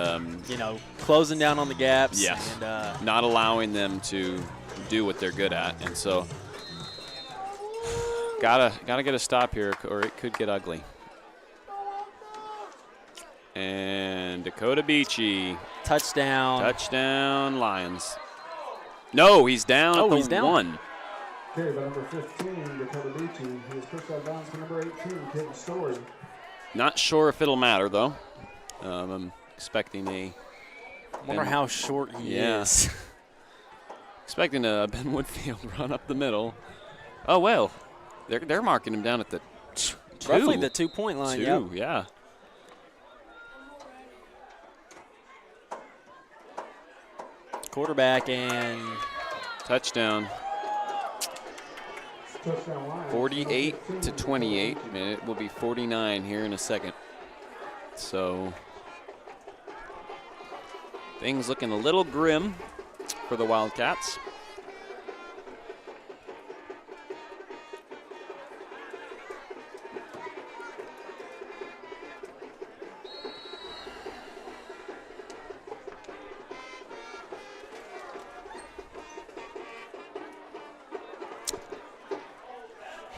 closing down on the gaps. Yes. And, not allowing them to do what they're good at. And so gotta get a stop here or it could get ugly. And Dakota Beachy. Touchdown, Lions. No, he's down at the 1. Okay, by number 15, Dakota Beachy. He was pushed out of bounds to number 18, Kitten Story. Not sure if it'll matter, though. I'm expecting a... wonder how short he is. Expecting a Ben Woodfield run up the middle. Oh, well. They're marking him down at the 2. Roughly the 2-point line, 2, yeah. Quarterback and touchdown. 48-28, and it will be 49 here in a second. So things looking a little grim for the Wildcats.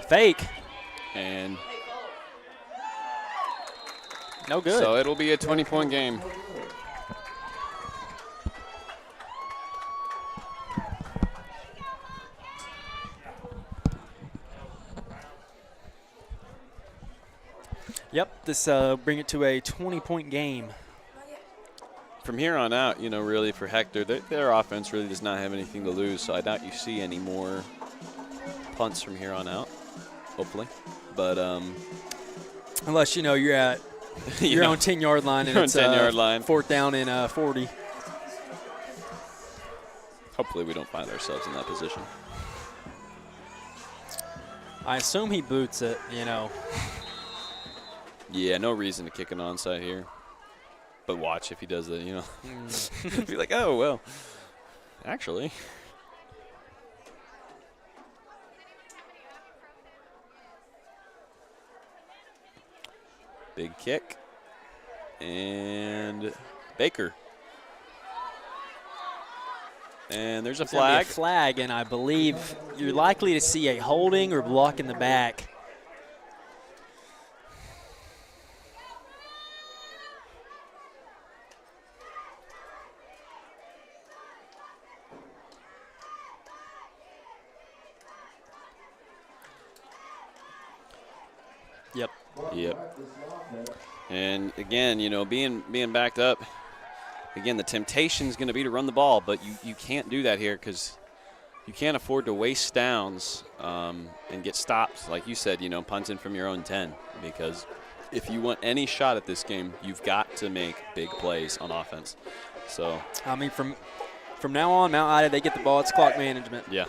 fake. And no good. So it'll be a 20-point game. Yep, this bring it to a 20-point game. From here on out, you know, really for Hector, their offense really does not have anything to lose, so I doubt you see any more punts from here on out, hopefully. But unless, you know, you're at your own 10-yard line and it's 10-yard line. 4th down and 40. Hopefully we don't find ourselves in that position. I assume he boots it, you know. Yeah, no reason to kick an onside here. But watch if he does it, you know. Be like, oh, well, actually. Big kick. And Baker. And there's a flag. A flag, and I believe you're likely to see a holding or block in the back. Yep. Yep. And again, you know, being backed up, again, the temptation is going to be to run the ball, but you can't do that here because you can't afford to waste downs and get stopped, like you said, you know, punting from your own 10 because if you want any shot at this game, you've got to make big plays on offense. So I mean, from now on, Mount Ida, they get the ball. It's clock management. Yeah.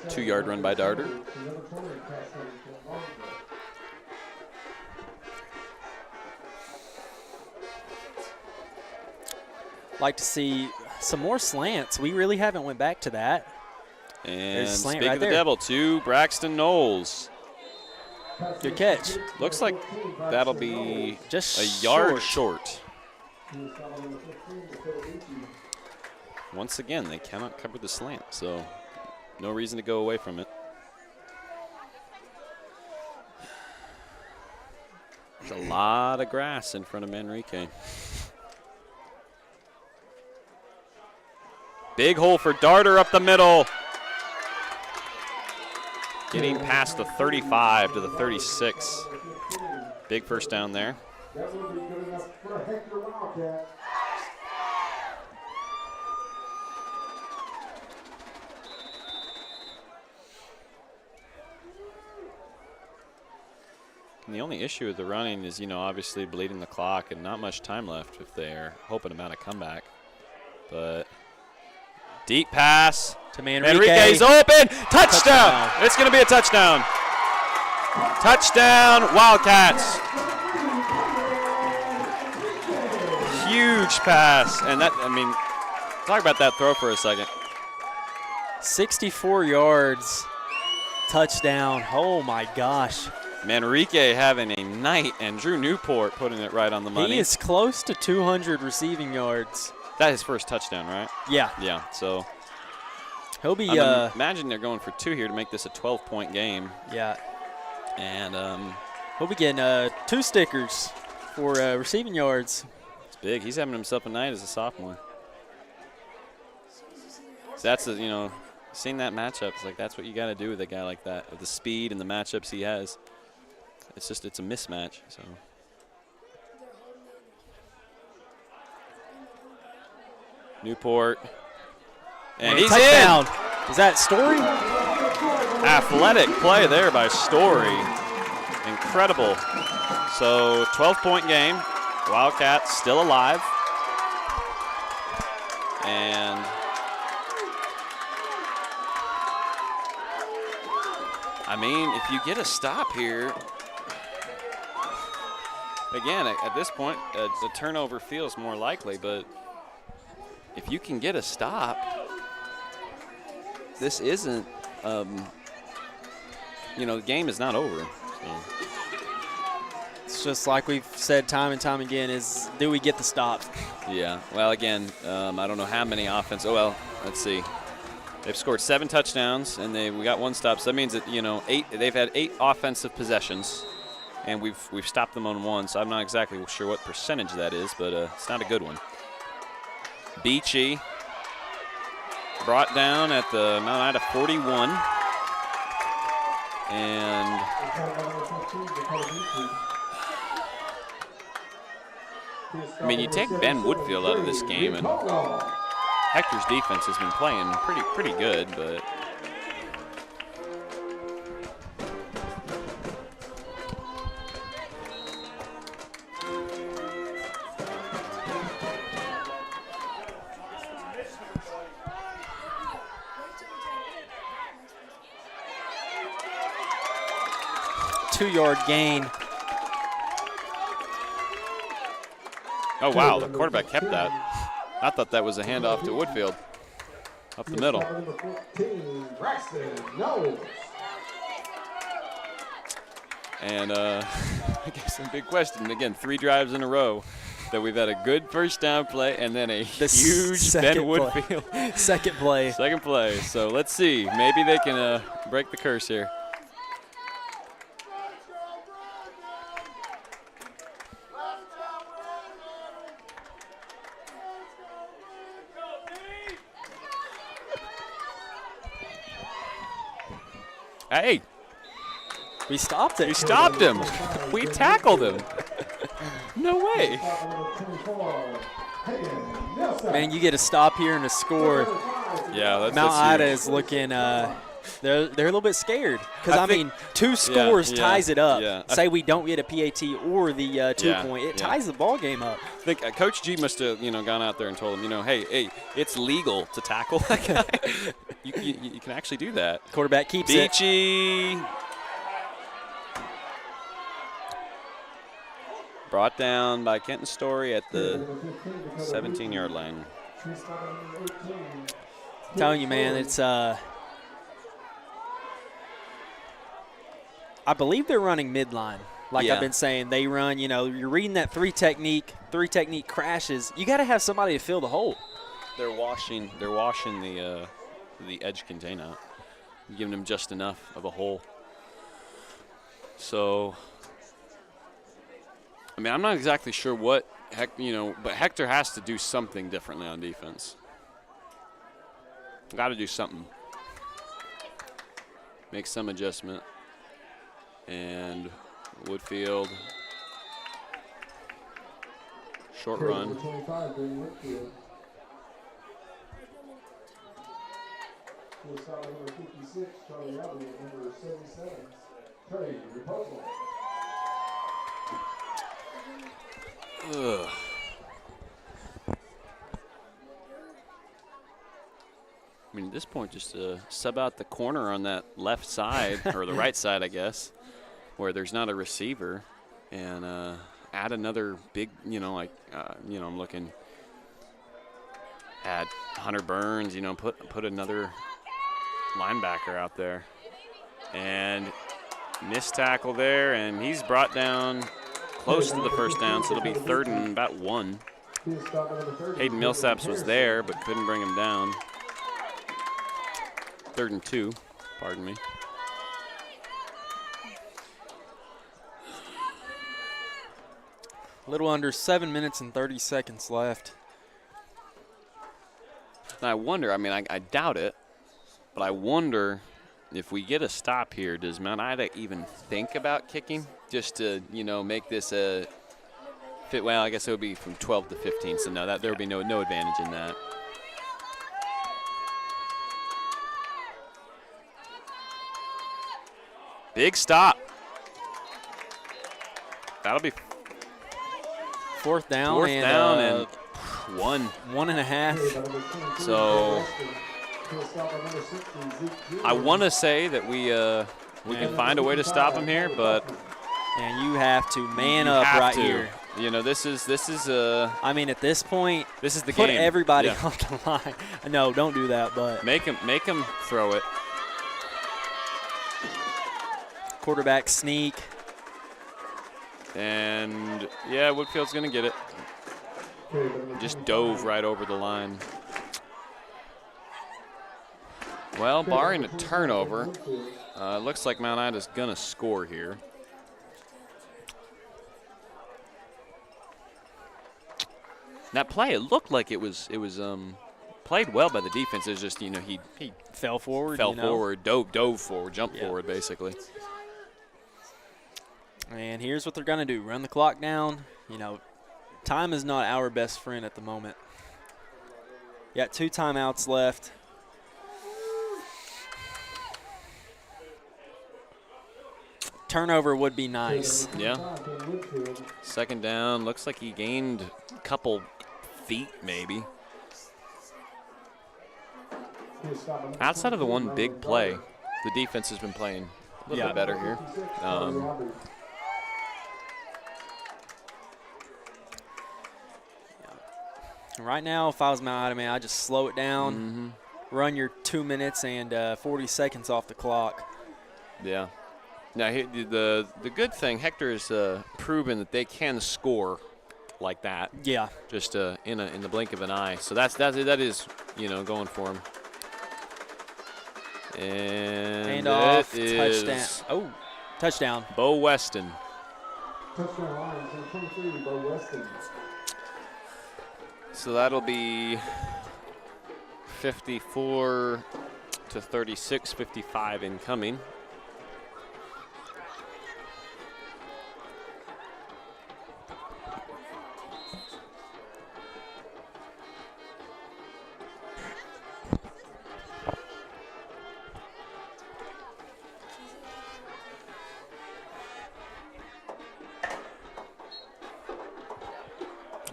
Two-yard run by Darter. Like to see some more slants. We really haven't went back to that. And slant speak right of the there. devil, to Braxton Knowles. Good catch. Looks like that'll be Just a yard short. Once again, they cannot cover the slant, so no reason to go away from it. There's a lot of grass in front of Manrique. Big hole for Darter up the middle. Getting past the 35 to the 36. Big first down there. That will be good enough for Hector Wildcat. And the only issue with the running is, you know, obviously bleeding the clock and not much time left if they're hoping about a comeback. But deep pass to Manrique. Manrique's open. Touchdown. It's going to be a touchdown. Touchdown, Wildcats. Huge pass. And that, I mean, talk about that throw for a second. 64 yards. Touchdown. Oh, my gosh. Manrique having a night, and Drew Newport putting it right on the money. He is close to 200 receiving yards. That's his first touchdown, right? Yeah. Yeah, so he'll be. Imagine they're going for 2 here to make this a 12-point game. Yeah. And he'll be getting 2 stickers for receiving yards. It's big. He's having himself a night as a sophomore. So that's, you know, seeing that matchup, it's like that's what you got to do with a guy like that, with the speed and the matchups he has. It's just, it's a mismatch. So Newport, and he's touchdown. In. Is that Story? Athletic play there by Story. Incredible. So 12-point game. Wildcats still alive. And I mean, if you get a stop here, again, at this point, the turnover feels more likely, but if you can get a stop, this isn't, you know, the game is not over. So. It's just like we've said time and time again, is do we get the stop? Yeah, well, again, I don't know how many offense. Oh, well, let's see. They've scored 7 touchdowns, and we got 1 stop. So that means that, you know, they've had 8 offensive possessions, and we've stopped them on 1. So I'm not exactly sure what percentage that is, but it's not a good one. Beachy brought down at the Mount Ida 41, and I mean, you take Ben Woodfield out of this game, and Hector's defense has been playing pretty good, but two-yard gain. oh wow, the quarterback kept that. I thought that was a handoff to Woodfield up the middle. And I guess a big question. Again, 3 drives in a row that we've had a good first down play and then a huge Ben Woodfield. Second play. Second play. So let's see. Maybe they can break the curse here. Hey, we stopped it. We stopped him. We tackled him. No way. Man, you get a stop here and a score. Yeah, Mount that's Ida huge. is looking they're a little bit scared because, I mean, 2 scores ties it up. Yeah. Say we don't get a PAT or the 2-point. It ties the ball game up. I think Coach G must have, gone out there and told him, hey, it's legal to tackle that guy. you can actually do that. Quarterback keeps it. Beachy. Brought down by Kenton Story at the 17-yard line. Telling you, man, it's I believe they're running midline. Like I've been saying, they run, you're reading that three technique crashes. You got to have somebody to fill the hole. They're washing the edge contain out, giving them just enough of a hole. So, I mean, I'm not exactly sure what but Hector has to do something differently on defense. Got to do something. Make some adjustment. And Woodfield, short run. Ugh. I mean, at this point, just sub out the corner on that left side, or the right side, I guess, where there's not a receiver, and add another big, I'm looking at Hunter Burns, put another linebacker out there. And missed tackle there, and he's brought down close to the first down, so it'll be 3rd and about 1. Hayden Millsaps was there, but couldn't bring him down. 3rd and 2, pardon me. A little under 7 minutes and 30 seconds left. And I wonder, I doubt it, but I wonder if we get a stop here, does Mount Ida even think about kicking just to, make this a fit? Well, I guess it would be from 12 to 15, so no, there would be no advantage in that. Big stop. That'll be 4th down. 4th down and 1.5. So I want to say that we can find a way to stop him here, but and you have to man up right here. This is at this point, this is the put game. Everybody on the line. No, don't do that, but make him throw it. Quarterback sneak. And Woodfield's going to get it. Just dove right over the line. Well, barring a turnover, looks like Mount Ida's going to score here. That play, it looked like it was played well by the defense. It was just, he fell forward. Dove forward, jumped forward, basically. And here's what they're going to do. Run the clock down. Time is not our best friend at the moment. Got 2 timeouts left. Turnover would be nice. Yeah. 2nd down. Looks like he gained a couple feet, maybe. Outside of the one big play, the defense has been playing a little bit better here. Right now, if I was Mount Ida, man, I'd just slow it down, run your 2 minutes and 40 seconds off the clock. Yeah. Now, the good thing, Hector has proven that they can score like that. Yeah. Just in the blink of an eye. So that is going for him. And off, touchdown. Oh, touchdown. Bo Weston. Touchdown Lions, number 23, Bo Weston. So that'll be 54 to 36, 55 incoming.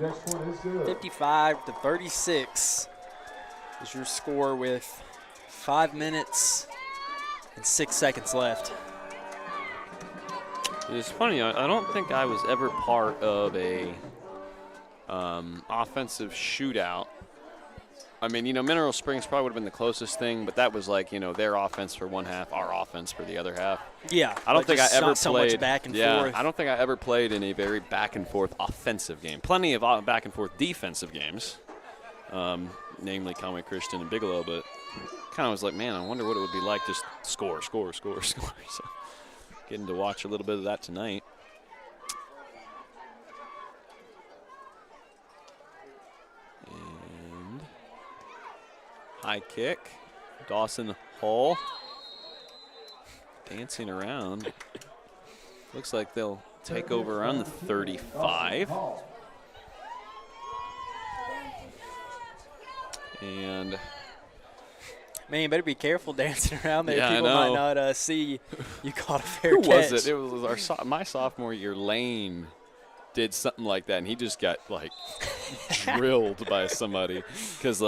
Next point is good. 55-36 is your score with 5 minutes and 6 seconds left. It's funny. I don't think I was ever part of a offensive shootout. I mean, Mineral Springs probably would have been the closest thing, but that was like, their offense for one half, our offense for the other half. Yeah. I don't think I ever not so played much back and forth. I don't think I ever played in a very back and forth offensive game. Plenty of back and forth defensive games, namely Conway Christian and Bigelow, but kind of was like, man, I wonder what it would be like just score. So getting to watch a little bit of that tonight. And high kick. Dawson Hall dancing around. Looks like they'll take over on the 35. And man, you better be careful dancing around there. Yeah, People I know. might not see you caught a fair who catch. was it? It was my sophomore year. Lane did something like that, and he just got like drilled by somebody because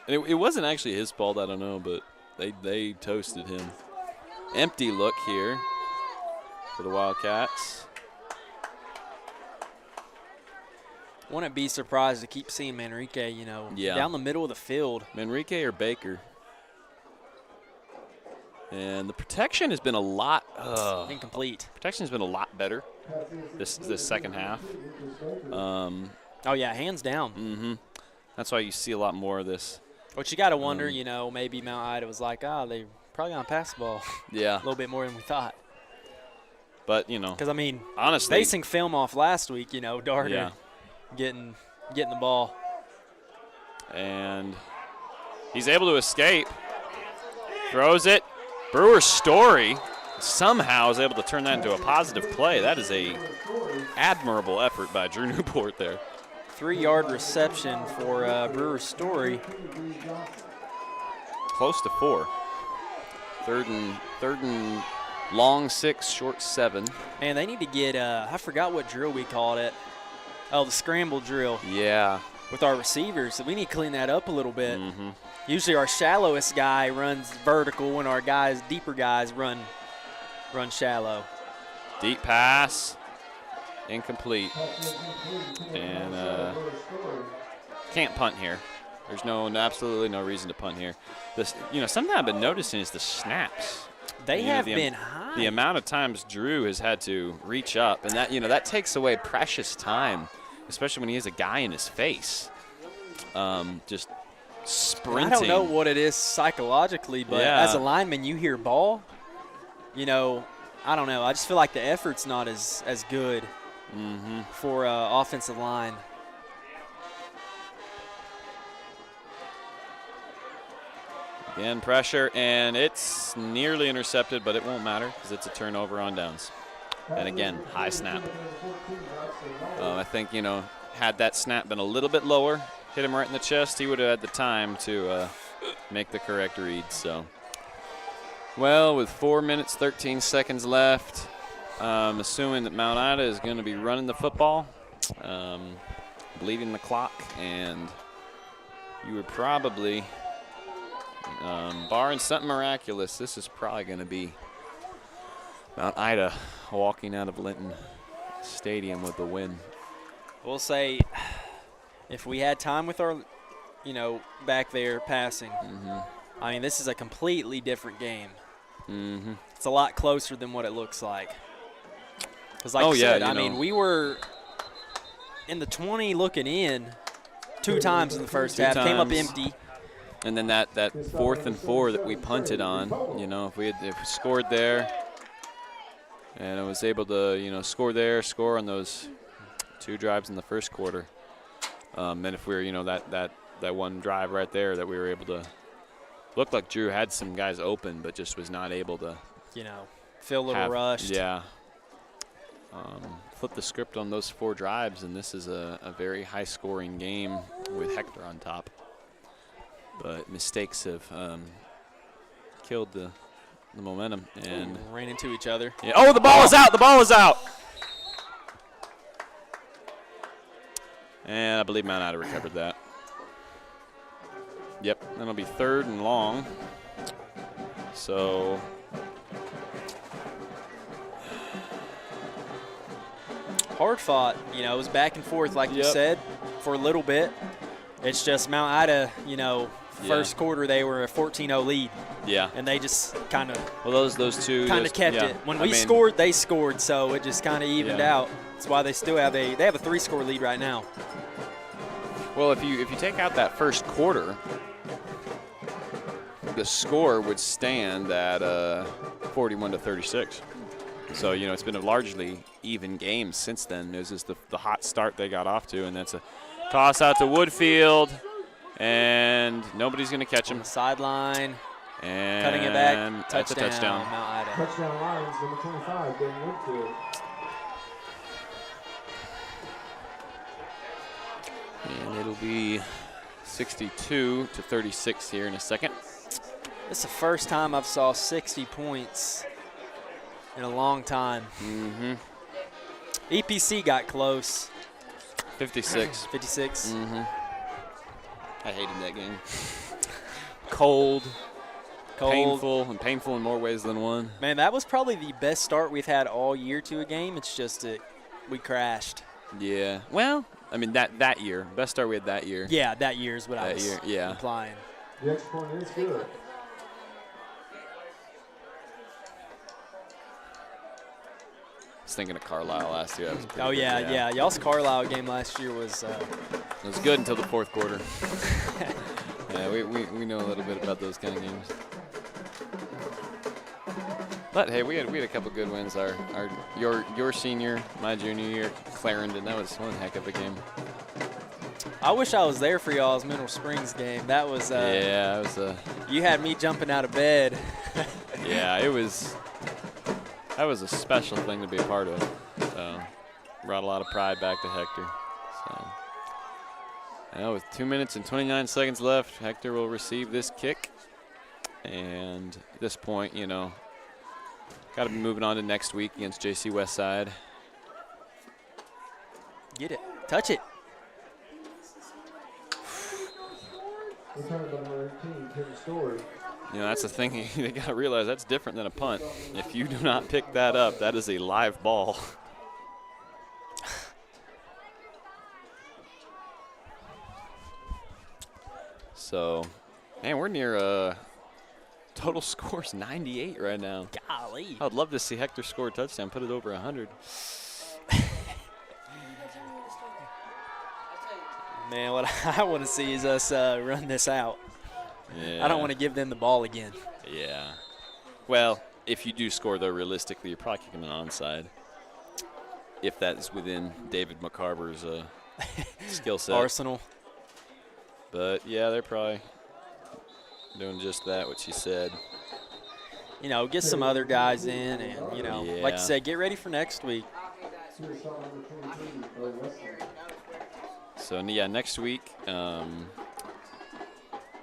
it wasn't actually his fault. I don't know, but they toasted him. Empty look here for the Wildcats. Wouldn't be surprised to keep seeing Manrique, down the middle of the field. Manrique or Baker. And the protection has been a lot incomplete. Protection has been a lot better this second half. Oh yeah, hands down. Mm-hmm. That's why you see a lot more of this. But you got to wonder, maybe Mount Ida was like, they probably gonna pass the ball. Yeah, a little bit more than we thought. But because honestly, basing film off last week, Darter getting the ball, and he's able to escape. Throws it. Brewer Story somehow is able to turn that into a positive play. That is a admirable effort by Drew Newport there. 3-yard reception for Brewer Story. Close to 4. Third and long 6, short 7. Man, they need to get I forgot what drill we called it. Oh, the scramble drill. Yeah. With our receivers. We need to clean that up a little bit. Mm-hmm. Usually our shallowest guy runs vertical and our deeper guys run shallow. Deep pass. Incomplete. And can't punt here. There's absolutely no reason to punt here. Something I've been noticing is the snaps. They have been high. The amount of times Drew has had to reach up, and that takes away precious time, especially when he has a guy in his face. Just sprinting. I don't know what it is psychologically, but as a lineman, you hear ball, I don't know. I just feel like the effort's not as good for offensive line. Again, pressure, and it's nearly intercepted, but it won't matter because it's a turnover on downs. And again, high snap. I think, had that snap been a little bit lower, hit him right in the chest, he would have had the time to make the correct read. So, well, with 4 minutes, 13 seconds left, assuming that Mount Ida is going to be running the football, bleeding the clock, and you would probably, barring something miraculous, this is probably going to be Mount Ida walking out of Linton Stadium with the win. We'll say if we had time with our, back there passing, I mean, this is a completely different game. It's a lot closer than what it looks like. Because like you said, I mean, we were in the 20 looking in 2 times in the first half, came up empty. And then that 4th and 4 that we punted on, if we scored there and I was able to, score on those 2 drives in the first quarter. And if we were, that one drive right there that we were able to, looked like Drew had some guys open, but just was not able to, feel a little rushed. Yeah. Flip the script on those 4 drives, and this is a very high-scoring game with Hector on top. But mistakes have killed the momentum and ran into each other. Yeah. Oh, the ball is out! The ball is out! And I believe Mount Ida recovered that. Yep, that'll be 3rd and long. So hard fought. You know, it was back and forth, like you said, for a little bit. It's just Mount Ida, you know, first quarter they were a 14-0 lead. Yeah. And they just kind of those two kind of kept it. When we scored, they scored, so it just kind of evened out. That's why they still have a 3-score lead right now. Well, if you take out that first quarter, the score would stand at 41-36. So, you know, it's been a largely even game since then. It was just the hot start they got off to, and that's a toss out to Woodfield, and nobody's going to catch him. On the sideline. And cutting it back. That's a touchdown. Mount Ida. Touchdown Lions, number 25, Ben Woodfield. And it'll be 62-36 here in a second. This is the first time I've saw 60 points in a long time. Mm-hmm. EPC got close. 56. 56. Mm-hmm. I hated that game. Cold. Painful in more ways than one. Man, that was probably the best start we've had all year to a game. It's just that we crashed. Yeah. Well, I mean, that year. Best start we had that year. Yeah, that year is what I was yeah. implying. The extra point is good. I was thinking of Carlisle last year. That was Oh, yeah. Y'all's Carlisle game last year was it was good until the fourth quarter. Yeah, we know a little bit about those kind of games. But hey, we had a couple good wins. Your senior, my junior year, Clarendon. That was one heck of a game. I wish I was there for y'all's Mineral Springs game. That was yeah, it was you had me jumping out of bed. Yeah, that was a special thing to be a part of. So brought a lot of pride back to Hector. So now with 2 minutes and 29 seconds left, Hector will receive this kick. And at this point, you know, got to be moving on to next week against JC Westside. Get it. Touch it. You know, that's the thing. They got to realize that's different than a punt. If you do not pick that up, that is a live ball. So, man, we're near total scores 98 right now. Golly. I'd love to see Hector score a touchdown, put it over 100. Man, what I want to see is us run this out. Yeah. I don't want to give them the ball again. Yeah. Well, if you do score, though, realistically, you're probably kicking an onside. If that's within David McCarver's skill set. Arsenal. But, yeah, they're probably doing just that, what she said. You know, get some other guys in and, you know, like you said, get ready for next week. So, yeah, next week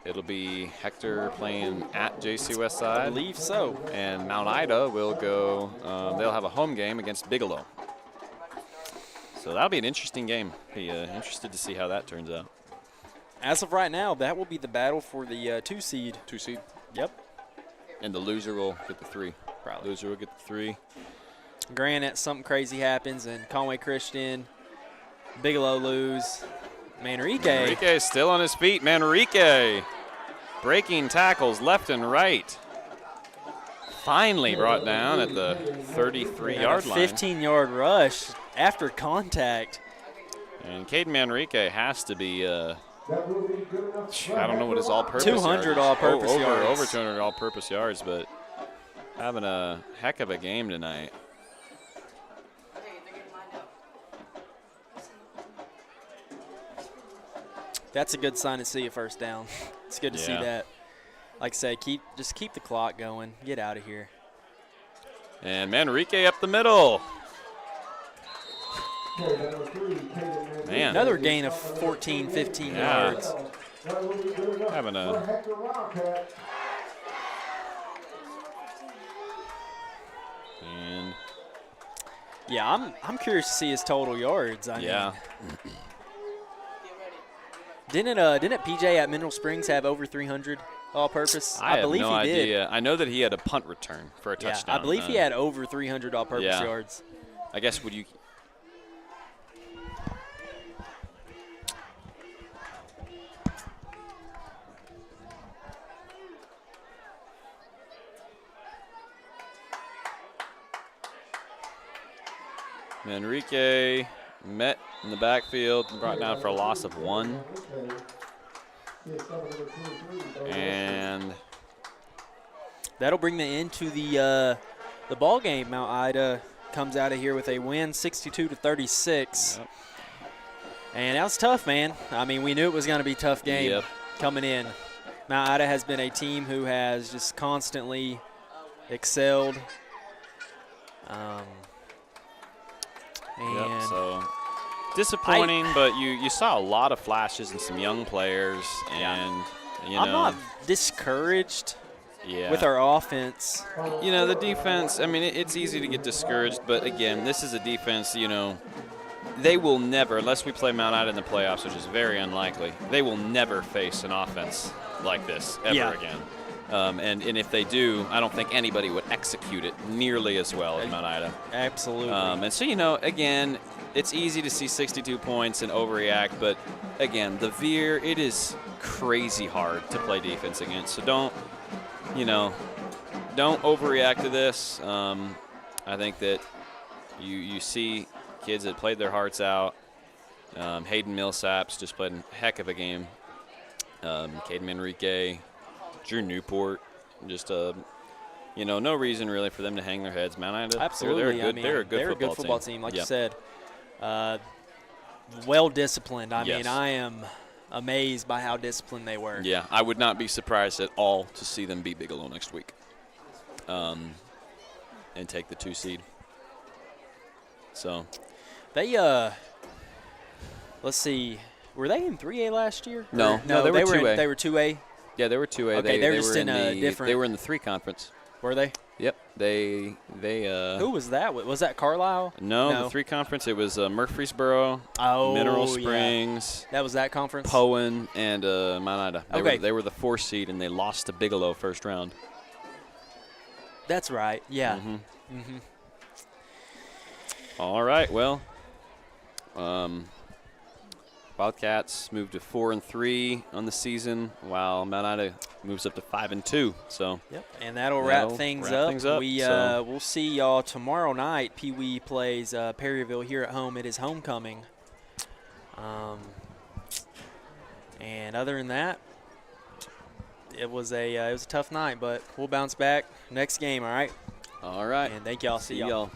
it'll be Hector playing at JC Westside. I believe so. And Mount Ida will go, they'll have a home game against Bigelow. So that'll be an interesting game. Be interested to see how that turns out. As of right now, that will be the battle for the 2 seed. 2 seed? Yep. And the loser will get the 3. Probably. Loser will get the 3. Granted, something crazy happens and Conway Christian, Bigelow lose. Manrique is still on his feet. Manrique breaking tackles left and right. Finally brought down at the 33-yard line. 15-yard rush after contact. And Caden Manrique has to be, I don't know what his all-purpose 200 yards. all-purpose yards. Over 200 all-purpose yards, but having a heck of a game tonight. That's a good sign to see a first down. It's good to see that. Like I said, just keep the clock going. Get out of here. And Manrique up the middle. Man. Another gain of 14, 15 yards. Having a and yeah, I'm curious to see his total yards. I mean, Didn't PJ at Mineral Springs have over 300 all-purpose? I believe have no he did. idea. I know that he had a punt return for a touchdown. I believe he had over 300 all-purpose yards. I guess would you? Enrique met in the backfield and brought down for a loss of 1. And that'll bring the end to the ball game. Mount Ida comes out of here with a win, 62-36. Yep. And that was tough, man. I mean, we knew it was going to be a tough game coming in. Mount Ida has been a team who has just constantly excelled. And so disappointing, but you saw a lot of flashes and some young players, and I'm not discouraged with our offense. The defense, I mean, it's easy to get discouraged, but again, this is a defense, they will never, unless we play Mount Ida in the playoffs, which is very unlikely, they will never face an offense like this ever again. And if they do, I don't think anybody would execute it nearly as well as Mount Ida. Absolutely. And so, again, it's easy to see 62 points and overreact, but again, the Veer, it is crazy hard to play defense against. So don't overreact to this. I think that you see kids that played their hearts out. Hayden Millsaps just played a heck of a game. Caden Enrique, Drew Newport, just no reason really for them to hang their heads. Mount Ida, absolutely, they're a good football team, like you said. Well disciplined. I mean, I am amazed by how disciplined they were. Yeah, I would not be surprised at all to see them beat Bigelow next week, and take the 2 seed. So they let's see, were they in 3A last year? No, they were 2A. They were 2A. Yeah, they were 2A. Okay, they were just in a different. They were in the 3 conference. Were they? Yep. They. Who was that? Was that Carlisle? No, the 3 conference. It was Murfreesboro, Mineral Springs. That was that conference. Poen and Mount Ida. They were the 4 seed, and they lost to Bigelow first round. That's right. Yeah. Mm-hmm. All right. Well, Wildcats moved to 4-3 on the season, while Mount Ida moves up to 5-2. So, and that'll wrap things up. We'll see y'all tomorrow night. Pee Wee plays Perryville here at home. It is homecoming. And other than that, it was a tough night, but we'll bounce back next game. All right. All right. And thank y'all. See y'all.